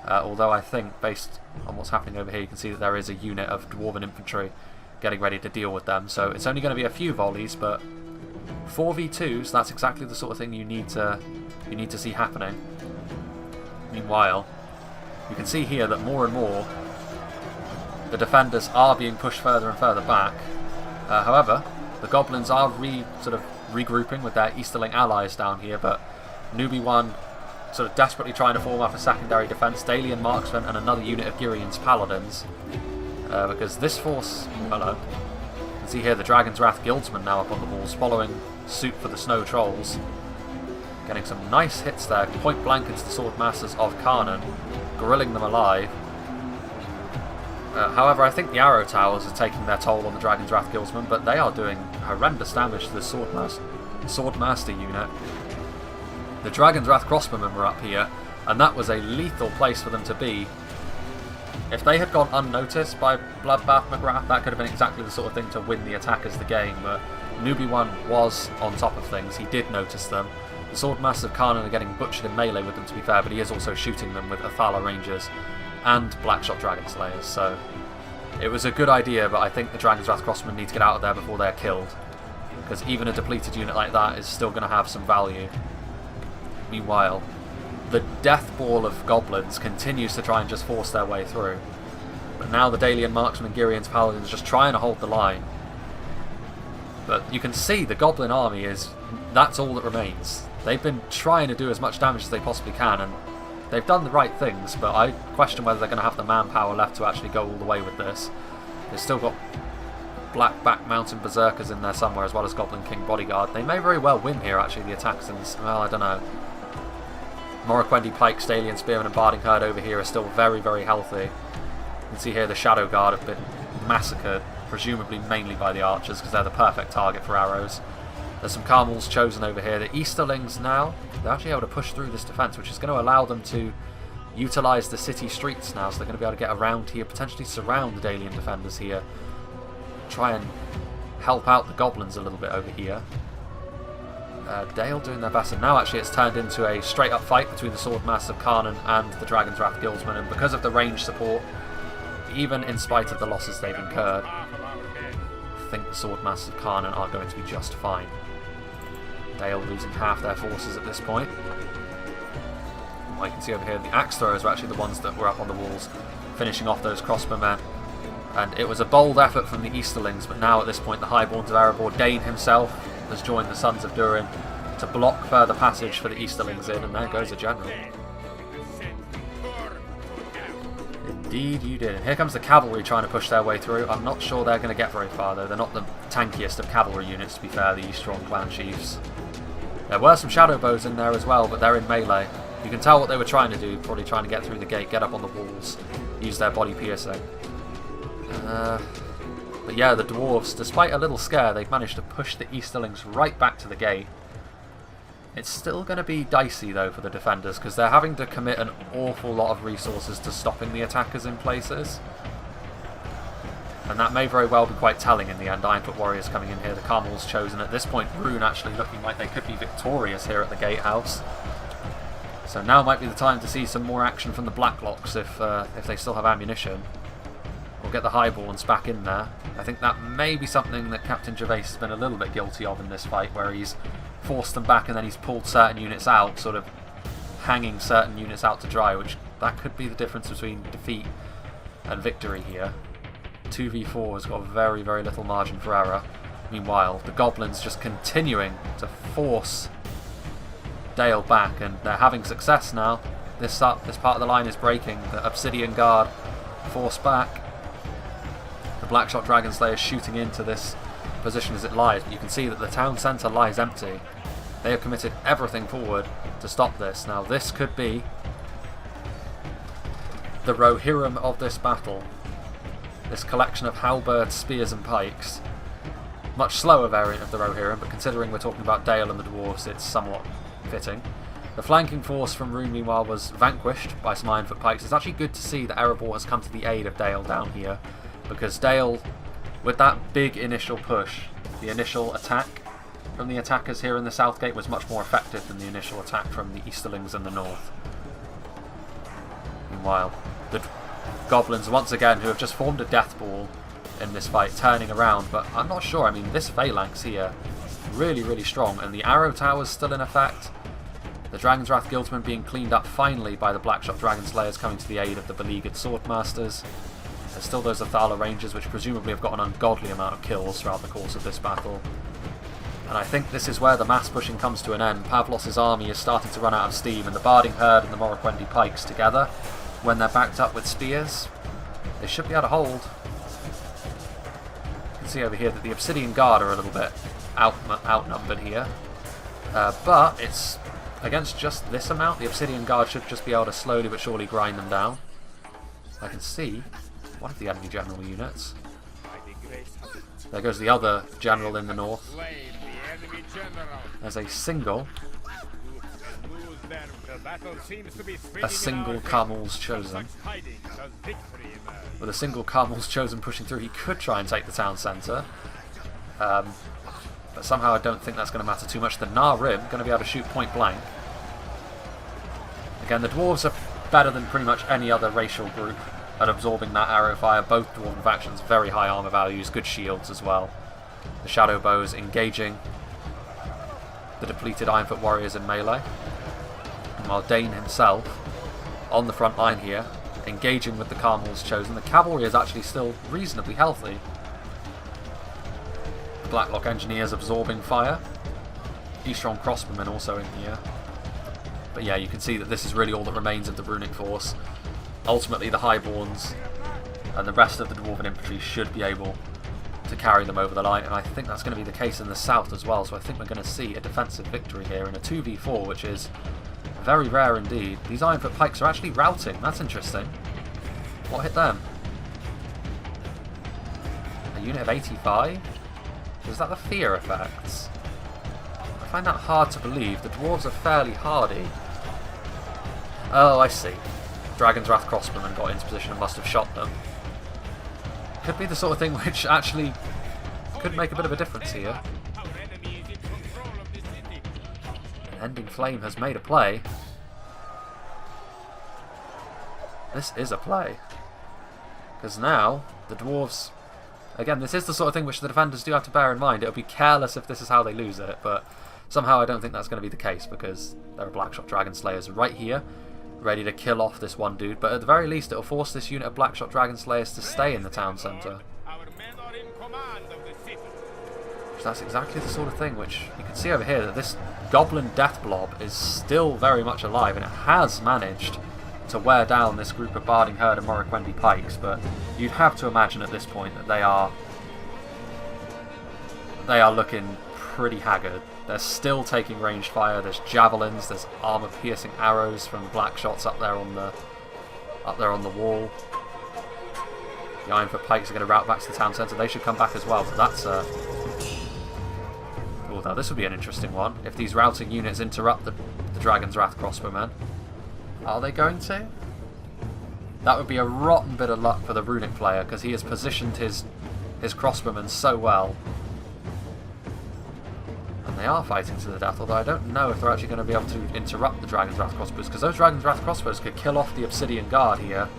although I think, based on what's happening over here, you can see that there is a unit of dwarven infantry getting ready to deal with them. So it's only going to be a few volleys, but 4v2s, that's exactly the sort of thing you need to see happening. Meanwhile, you can see here that more and more the defenders are being pushed further and further back. However, the goblins are sort of regrouping with their Easterling allies down here, but Newbie 1 sort of desperately trying to form up a secondary defence, Dailian Marksmen and another unit of Girian's Paladins. Because this force... hello. You can see here the Dragon's Wrath Guildsmen now up on the walls, following suit for the Snow Trolls. Getting some nice hits there, point blank into the Sword Masters of Karnan, grilling them alive. However, I think the Arrow Towers are taking their toll on the Dragon's Wrath Guildsmen, but they are doing horrendous damage to the Sword Master unit. The Dragon's Wrath Crossbowmen were up here, and that was a lethal place for them to be. If they had gone unnoticed by Bloodbath McGrath, that could have been exactly the sort of thing to win the attackers the game, but Newbie 1 was on top of things, he did notice them. The Swordmasters of Karnan are getting butchered in melee with them, to be fair, but he is also shooting them with Athala Rangers and Blackshot Dragon Slayers, so it was a good idea, but I think the Dragon's Wrath Crossmen need to get out of there before they're killed, because even a depleted unit like that is still going to have some value. Meanwhile, the death ball of goblins continues to try and just force their way through, but now the Dailian Marksmen and Girian's Paladins just trying to hold the line. But you can see the goblin army that's all that remains. They've been trying to do as much damage as they possibly can, and they've done the right things, but I question whether they're going to have the manpower left to actually go all the way with this. They've still got Blackback Mountain Berserkers in there somewhere, as well as Goblin King Bodyguard. They may very well win here, actually, the attacks, and, well, I don't know. Morroquendi Pike, Stalian Spearman and Barding Herd over here are still very, very healthy. You can see here the Shadow Guard have been massacred, presumably mainly by the archers, because they're the perfect target for arrows. There's some Carmels chosen over here. The Easterlings now, they're actually able to push through this defence, which is going to allow them to utilise the city streets now, so they're going to be able to get around here, potentially surround the Dailian defenders here, try and help out the goblins a little bit over here. Dale doing their best, and now actually it's turned into a straight up fight between the Swordmasters of Karnan and the Dragon's Wrath Guildsmen, and because of the range support, even in spite of the losses they've incurred, I think the Swordmasters of Karnan are going to be just fine. Dale losing half their forces at this point. Well, you can see over here the axe throwers were actually the ones that were up on the walls, finishing off those crossbowmen. And it was a bold effort from the Easterlings, but now at this point the Highborns of Erebor, DAIN himself, has joined the Sons of Durin to block further passage for the Easterlings in, and there goes a general. Indeed you did. And here comes the cavalry trying to push their way through. I'm not sure they're going to get very far though. They're not the tankiest of cavalry units, to be fair, the Eastron clan chiefs. There were some shadow bows in there as well, but they're in melee. You can tell what they were trying to do, probably trying to get through the gate, get up on the walls, use their body piercing. But yeah, the dwarves, despite a little scare, they've managed to push the Easterlings right back to the gate. It's still going to be dicey though for the defenders, because they're having to commit an awful lot of resources to stopping the attackers in places. And that may very well be quite telling in the end. Ironfoot Warriors coming in here, the Carmel's chosen. At this point, Rune actually looking like they could be victorious here at the gatehouse. So now might be the time to see some more action from the Blacklocks if they still have ammunition. We'll get the Highborns back in there. I think that may be something that Captain Gervais has been a little bit guilty of in this fight, where he's forced them back and then he's pulled certain units out, sort of hanging certain units out to dry, which that could be the difference between defeat and victory here. 2v4 has got very, very little margin for error. Meanwhile, the Goblins just continuing to force Dale back, and they're having success now. This part of the line is breaking. The Obsidian Guard forced back. The Blackshot Dragon Slayer shooting into this position as it lies, but you can see that the town centre lies empty. They have committed everything forward to stop this. Now this could be the Rohirrim of this battle. This collection of halberds, spears and pikes. Much slower variant of the Rohirrim, but considering we're talking about Dale and the dwarves, it's somewhat fitting. The flanking force from Rune, meanwhile, was vanquished by some Ironfoot pikes. It's actually good to see that Erebor has come to the aid of Dale down here, because Dale, with that big initial push, the initial attack from the attackers here in the South Gate was much more effective than the initial attack from the Easterlings in the north. Meanwhile, the Goblins, once again, who have just formed a death ball in this fight, turning around, but I'm not sure. I mean, this phalanx here, really, really strong. And the arrow tower's still in effect. The Dragon's Wrath Guildsmen being cleaned up finally by the Blackshot Dragon Slayers coming to the aid of the beleaguered Swordmasters. There's still those Athala Rangers, which presumably have got an ungodly amount of kills throughout the course of this battle. And I think this is where the mass pushing comes to an end. Pavlos' army is starting to run out of steam, and the Barding Herd and the Morroquendi Pikes together, when they're backed up with spears, they should be able to hold. You can see over here that the Obsidian Guard are a little bit outnumbered here. But it's against just this amount. The Obsidian Guard should just be able to slowly but surely grind them down. I can see one of the enemy general units. There goes the other general in the north. There's a single Carmel's Chosen. With a single Carmel's Chosen pushing through, he could try and take the town centre. But somehow I don't think that's going to matter too much. The Narim going to be able to shoot point blank. Again, the dwarves are better than pretty much any other racial group at absorbing that arrow fire. Both dwarven factions, very high armour values, good shields as well. The Shadow Bows engaging the depleted Ironfoot warriors in melee. And while DAIN himself, on the front line here, engaging with the Carmel's Chosen. The cavalry is actually still reasonably healthy. The Blacklock Engineers absorbing fire. Eastron Crossbowmen also in here. But yeah, you can see that this is really all that remains of the runic force. Ultimately, the Highborns and the rest of the Dwarven infantry should be able to carry them over the line, and I think that's going to be the case in the south as well, so I think we're going to see a defensive victory here in a 2v4, which is very rare indeed. These Ironfoot Pikes are actually routing, that's interesting. What hit them? A unit of 85? Was that the fear effects? I find that hard to believe. The dwarves are fairly hardy. Oh, I see. Dragon's Wrath Crossbowmen got into position and must have shot them. Could be the sort of thing which actually could make a bit of a difference here. Ending Flame has made a play. This is a play. Because now, the dwarves... Again, this is the sort of thing which the defenders do have to bear in mind. It would be careless if this is how they lose it, but somehow I don't think that's going to be the case, because there are Blackshot Dragon Slayers right here, ready to kill off this one dude, but at the very least it'll force this unit of Blackshot Dragon Slayers to stay in the town centre. That's exactly the sort of thing which you can see over here, that this Goblin Death Blob is still very much alive, and it has managed to wear down this group of Barding Herd and Morroquendi Pikes, but you'd have to imagine at this point that they are looking pretty haggard. They're still taking ranged fire. There's javelins, there's armor-piercing arrows from black shots up there on the wall. The Ironfoot Pikes are going to route back to the town centre. They should come back as well. But that's oh, now this would be an interesting one. If these routing units interrupt the Dragon's Wrath Crossbowmen, are they going to? That would be a rotten bit of luck for the runic player, because he has positioned his crossbowmen so well. And they are fighting to the death, although I don't know if they're actually going to be able to interrupt the Dragon's Wrath crossbows, because those Dragon's Wrath crossbows could kill off the Obsidian Guard here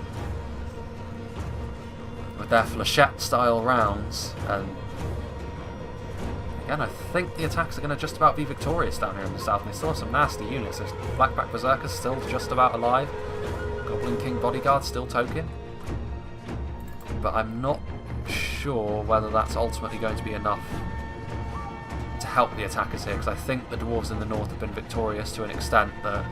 with their flechette-style rounds. And again, I think the attacks are going to just about be victorious down here in the south, and they still have some nasty units. There's Blackback Berserkers still just about alive. Goblin King Bodyguard still token. But I'm not sure whether that's ultimately going to be enough to help the attackers here, because I think the dwarves in the north have been victorious to an extent that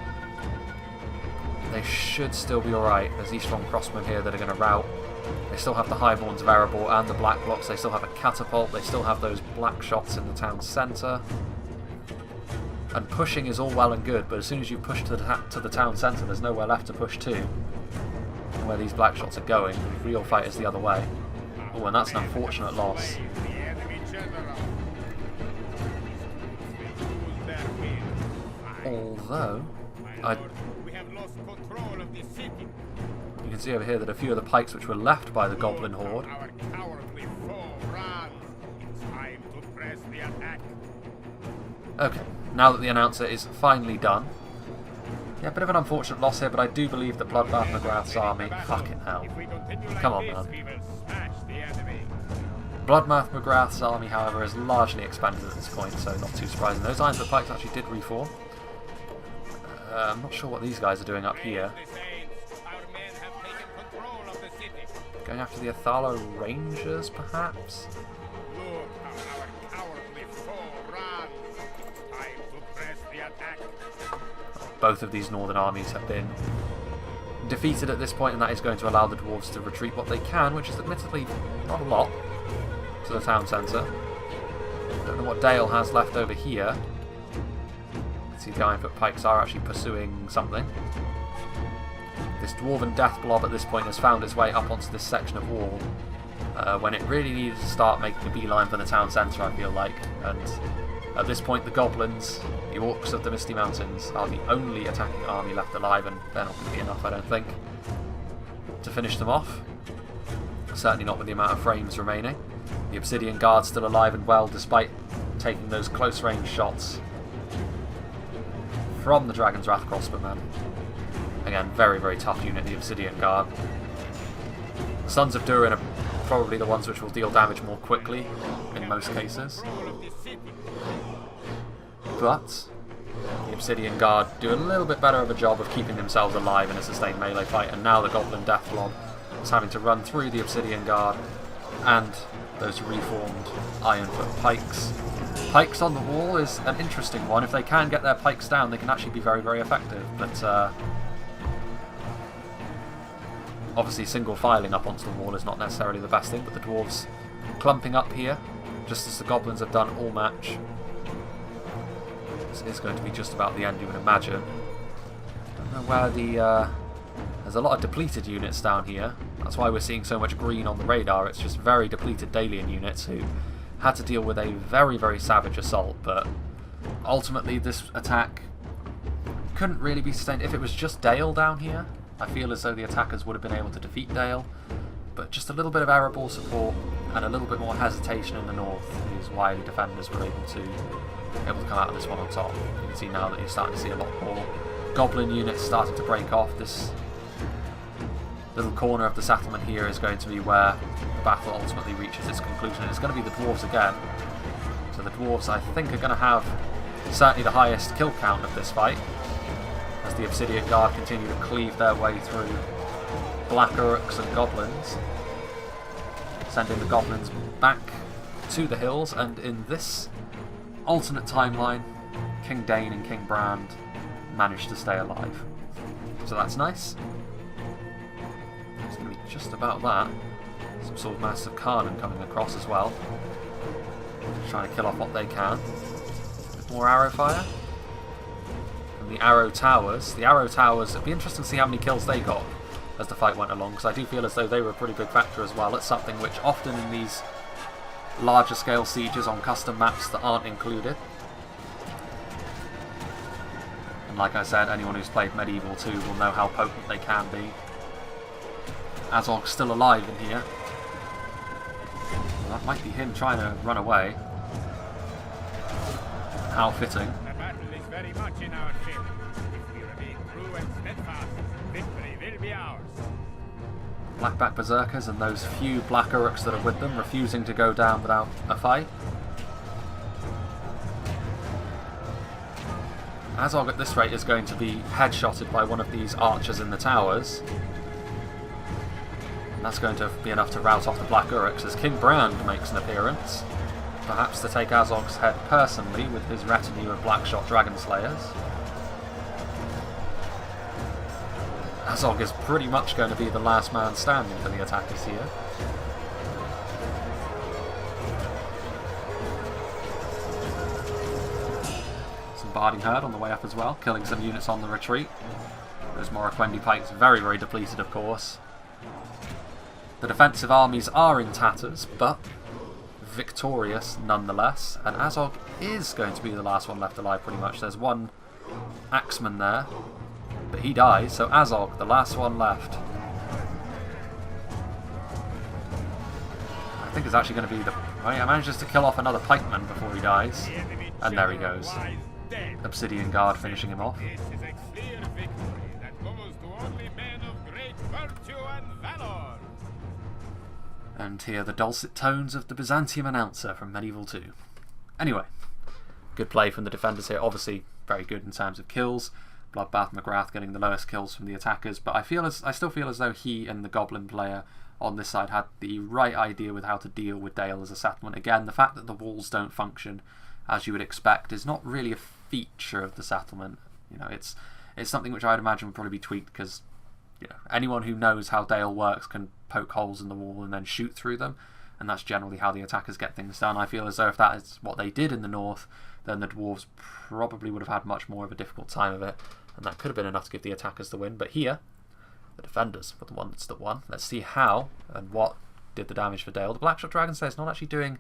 they should still be alright. There's Eastron Crossmen here that are going to rout. They still have the Highborns of Erebor and the Blacklocks. They still have a catapult. They still have those black shots in the town centre. And pushing is all well and good, but as soon as you push to the town centre, there's nowhere left to push to. And where these black shots are going, the real fight is the other way. Oh, and that's an unfortunate loss. Although, you can see over here that a few of the pikes which were left by the Goblin Horde . Okay, now that the announcer is finally done. Yeah, a bit of an unfortunate loss here, but I do believe that Bloodbath McGrath's army... Fucking hell. Come on, man. Bloodmouth McGrath's army, however, is largely expended at this point, so not too surprising. Those Ironfoot pikes actually did reform. I'm not sure what these guys are doing up here. Going after the Athala Rangers, perhaps? Both of these northern armies have been defeated at this point, and that is going to allow the dwarves to retreat what they can, which is admittedly not a lot, to the town centre. Don't know what Dale has left over here. Let's see, the Ironfoot pikes are actually pursuing something. This dwarven death blob at this point has found its way up onto this section of wall when it really needed to start making a beeline for the town centre, I feel like. And at this point the goblins, the orcs of the Misty Mountains, are the only attacking army left alive, and they're not going to be enough, I don't think, to finish them off. Certainly not with the amount of frames remaining. The Obsidian Guard's still alive and well despite taking those close range shots from the Dragon's Wrath crossbowmen. Again, very, very tough unit, the Obsidian Guard. The Sons of Durin are probably the ones which will deal damage more quickly in most cases. But the Obsidian Guard do a little bit better of a job of keeping themselves alive in a sustained melee fight, and now the Goblin Death Blob is having to run through the Obsidian Guard and those reformed Ironfoot pikes. Pikes on the wall is an interesting one. If they can get their pikes down, they can actually be very, very effective, but obviously single filing up onto the wall is not necessarily the best thing, but the dwarves clumping up here, just as the goblins have done all match. This is going to be just about the end, you would imagine. Don't know where the... there's a lot of depleted units down here. That's why we're seeing so much green on the radar. It's just very depleted Dalian units who had to deal with a very, very savage assault, but ultimately this attack couldn't really be sustained. If it was just Dale down here, I feel as though the attackers would have been able to defeat Dale, but just a little bit of arrow ball support and a little bit more hesitation in the north is why the defenders were able to come out of this one on top. You can see now that you're starting to see a lot more goblin units starting to break off. This little corner of the settlement here is going to be where the battle ultimately reaches its conclusion. It's going to be the dwarves again. So the dwarves, I think, are going to have certainly the highest kill count of this fight, as the Obsidian Guard continue to cleave their way through black orcs and goblins, sending the goblins back to the hills. And in this alternate timeline, King DAIN and King Brand managed to stay alive. So that's nice. It's going to be just about that. Some sort of Master Karnan coming across as well, trying to kill off what they can. A bit more arrow fire. The arrow towers. The arrow towers, it'd be interesting to see how many kills they got as the fight went along, because I do feel as though they were a pretty big factor as well. It's something which often in these larger scale sieges on custom maps that aren't included. And like I said, anyone who's played Medieval 2 will know how potent they can be. Azog's still alive in here. Well, that might be him trying to run away. How fitting. Very much in our favor. If we remain true and steadfast, victory will be ours. Blackback Berserkers and those few black orcs that are with them refusing to go down without a fight. Azog at this rate is going to be headshotted by one of these archers in the towers. And that's going to be enough to rout off the black orcs as King Brand makes an appearance. Perhaps to take Azog's head personally with his retinue of Blackshot Dragon Slayers. Azog is pretty much going to be the last man standing for the attackers here. Some Barding Herd on the way up as well, killing some units on the retreat. Those Morroquendi pikes very, very depleted, of course. The defensive armies are in tatters, but victorious nonetheless, and Azog is going to be the last one left alive pretty much. There's one axeman there, but he dies, so Azog, the last one left. I think it's actually going to be the... Oh, he manages to kill off another pikeman before he dies, and there he goes. Obsidian Guard finishing him off. This is a clear victory that goes to only men of great virtue and valor. and hear the dulcet tones of the Byzantium announcer from Medieval 2. Anyway, good play from the defenders here. Obviously, very good in terms of kills. Bloodbath McGrath getting the lowest kills from the attackers, but I still feel as though he and the Goblin player on this side had the right idea with how to deal with Dale as a settlement. Again, the fact that the walls don't function as you would expect is not really a feature of the settlement. You know, it's something which I'd imagine would probably be tweaked because, you know, anyone who knows how Dale works can poke holes in the wall and then shoot through them, and that's generally how the attackers get things done. I feel as though if that is what they did in the north, then the dwarves probably would have had much more of a difficult time of it, and that could have been enough to give the attackers the win. But here, the defenders were the ones that won. Let's see how and what did the damage for Dale. The Blackshot Dragon Slayer is not actually doing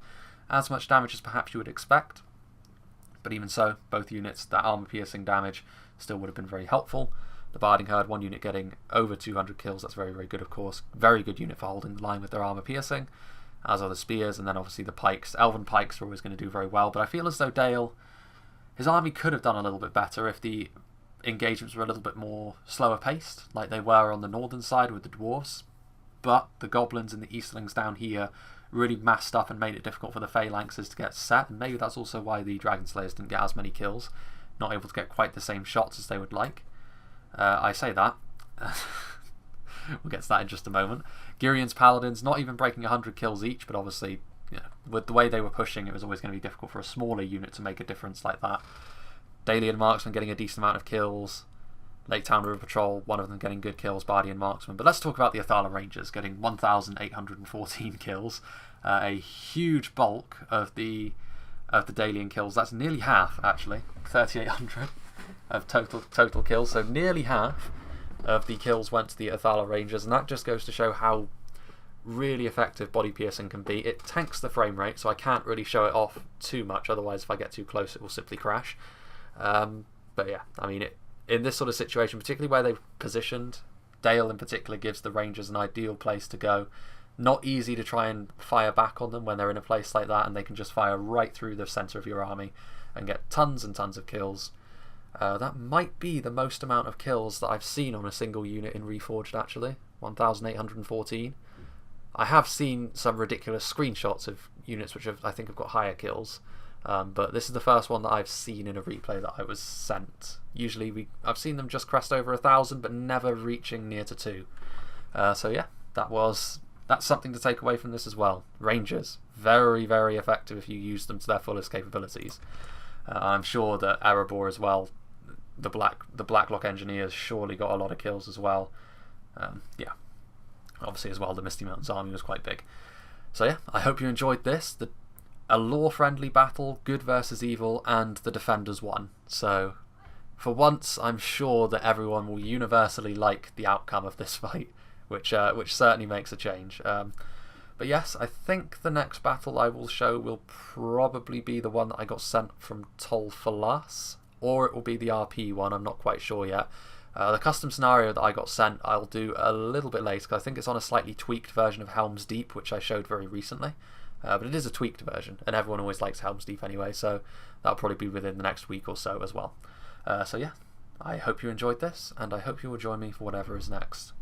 as much damage as perhaps you would expect, but even so, both units, that armor-piercing damage still would have been very helpful. The Barding Herd, one unit getting over 200 kills, that's very, very good, of course. Very good unit for holding the line with their armor-piercing, as are the Spears, and then obviously the Pikes. Elven Pikes are always going to do very well, but I feel as though Dale, his army could have done a little bit better if the engagements were a little bit more slower paced, like they were on the northern side with the dwarves, but the goblins and the eastlings down here really massed up and made it difficult for the phalanxes to get set, and maybe that's also why the Dragon Slayers didn't get as many kills, not able to get quite the same shots as they would like. I say that. We'll get to that in just a moment. Girian's Paladins not even breaking 100 kills each, but obviously, you know, with the way they were pushing, it was always going to be difficult for a smaller unit to make a difference like that. Dalian Marksman getting a decent amount of kills. Lake Town River Patrol, one of them getting good kills, Bardian Marksman. But let's talk about the Athala Rangers getting 1,814 kills. A huge bulk of the Dalian kills. That's nearly half, actually. 3,800 of total kills. So nearly half of the kills went to the Athala Rangers, and that just goes to show how really effective body piercing can be. It tanks the frame rate, so I can't really show it off too much, otherwise if I get too close it will simply crash. But yeah, I mean, in this sort of situation, particularly where they've positioned, Dale in particular gives the Rangers an ideal place to go. Not easy to try and fire back on them when they're in a place like that, and they can just fire right through the centre of your army and get tons and tons of kills. That might be the most amount of kills that I've seen on a single unit in Reforged, actually. 1,814. I have seen some ridiculous screenshots of units which I think have got higher kills, but this is the first one that I've seen in a replay that I was sent. Usually I've seen them just crest over 1,000, but never reaching near to 2. So yeah, that's something to take away from this as well. Rangers, very, very effective if you use them to their fullest capabilities. I'm sure that Erebor as well, the Blacklock Engineers surely got a lot of kills as well. Yeah, obviously as well the Misty Mountains army was quite big. So yeah, I hope you enjoyed this. A lore-friendly battle, good versus evil, and the defenders won. So for once, I'm sure that everyone will universally like the outcome of this fight, which certainly makes a change. But yes, I think the next battle I will show will probably be the one that I got sent from Tol Falas, or it will be the RP one, I'm not quite sure yet. The custom scenario that I got sent I'll do a little bit later, because I think it's on a slightly tweaked version of Helm's Deep, which I showed very recently. But it is a tweaked version, and everyone always likes Helm's Deep anyway, so that'll probably be within the next week or so as well. So yeah, I hope you enjoyed this, and I hope you will join me for whatever is next.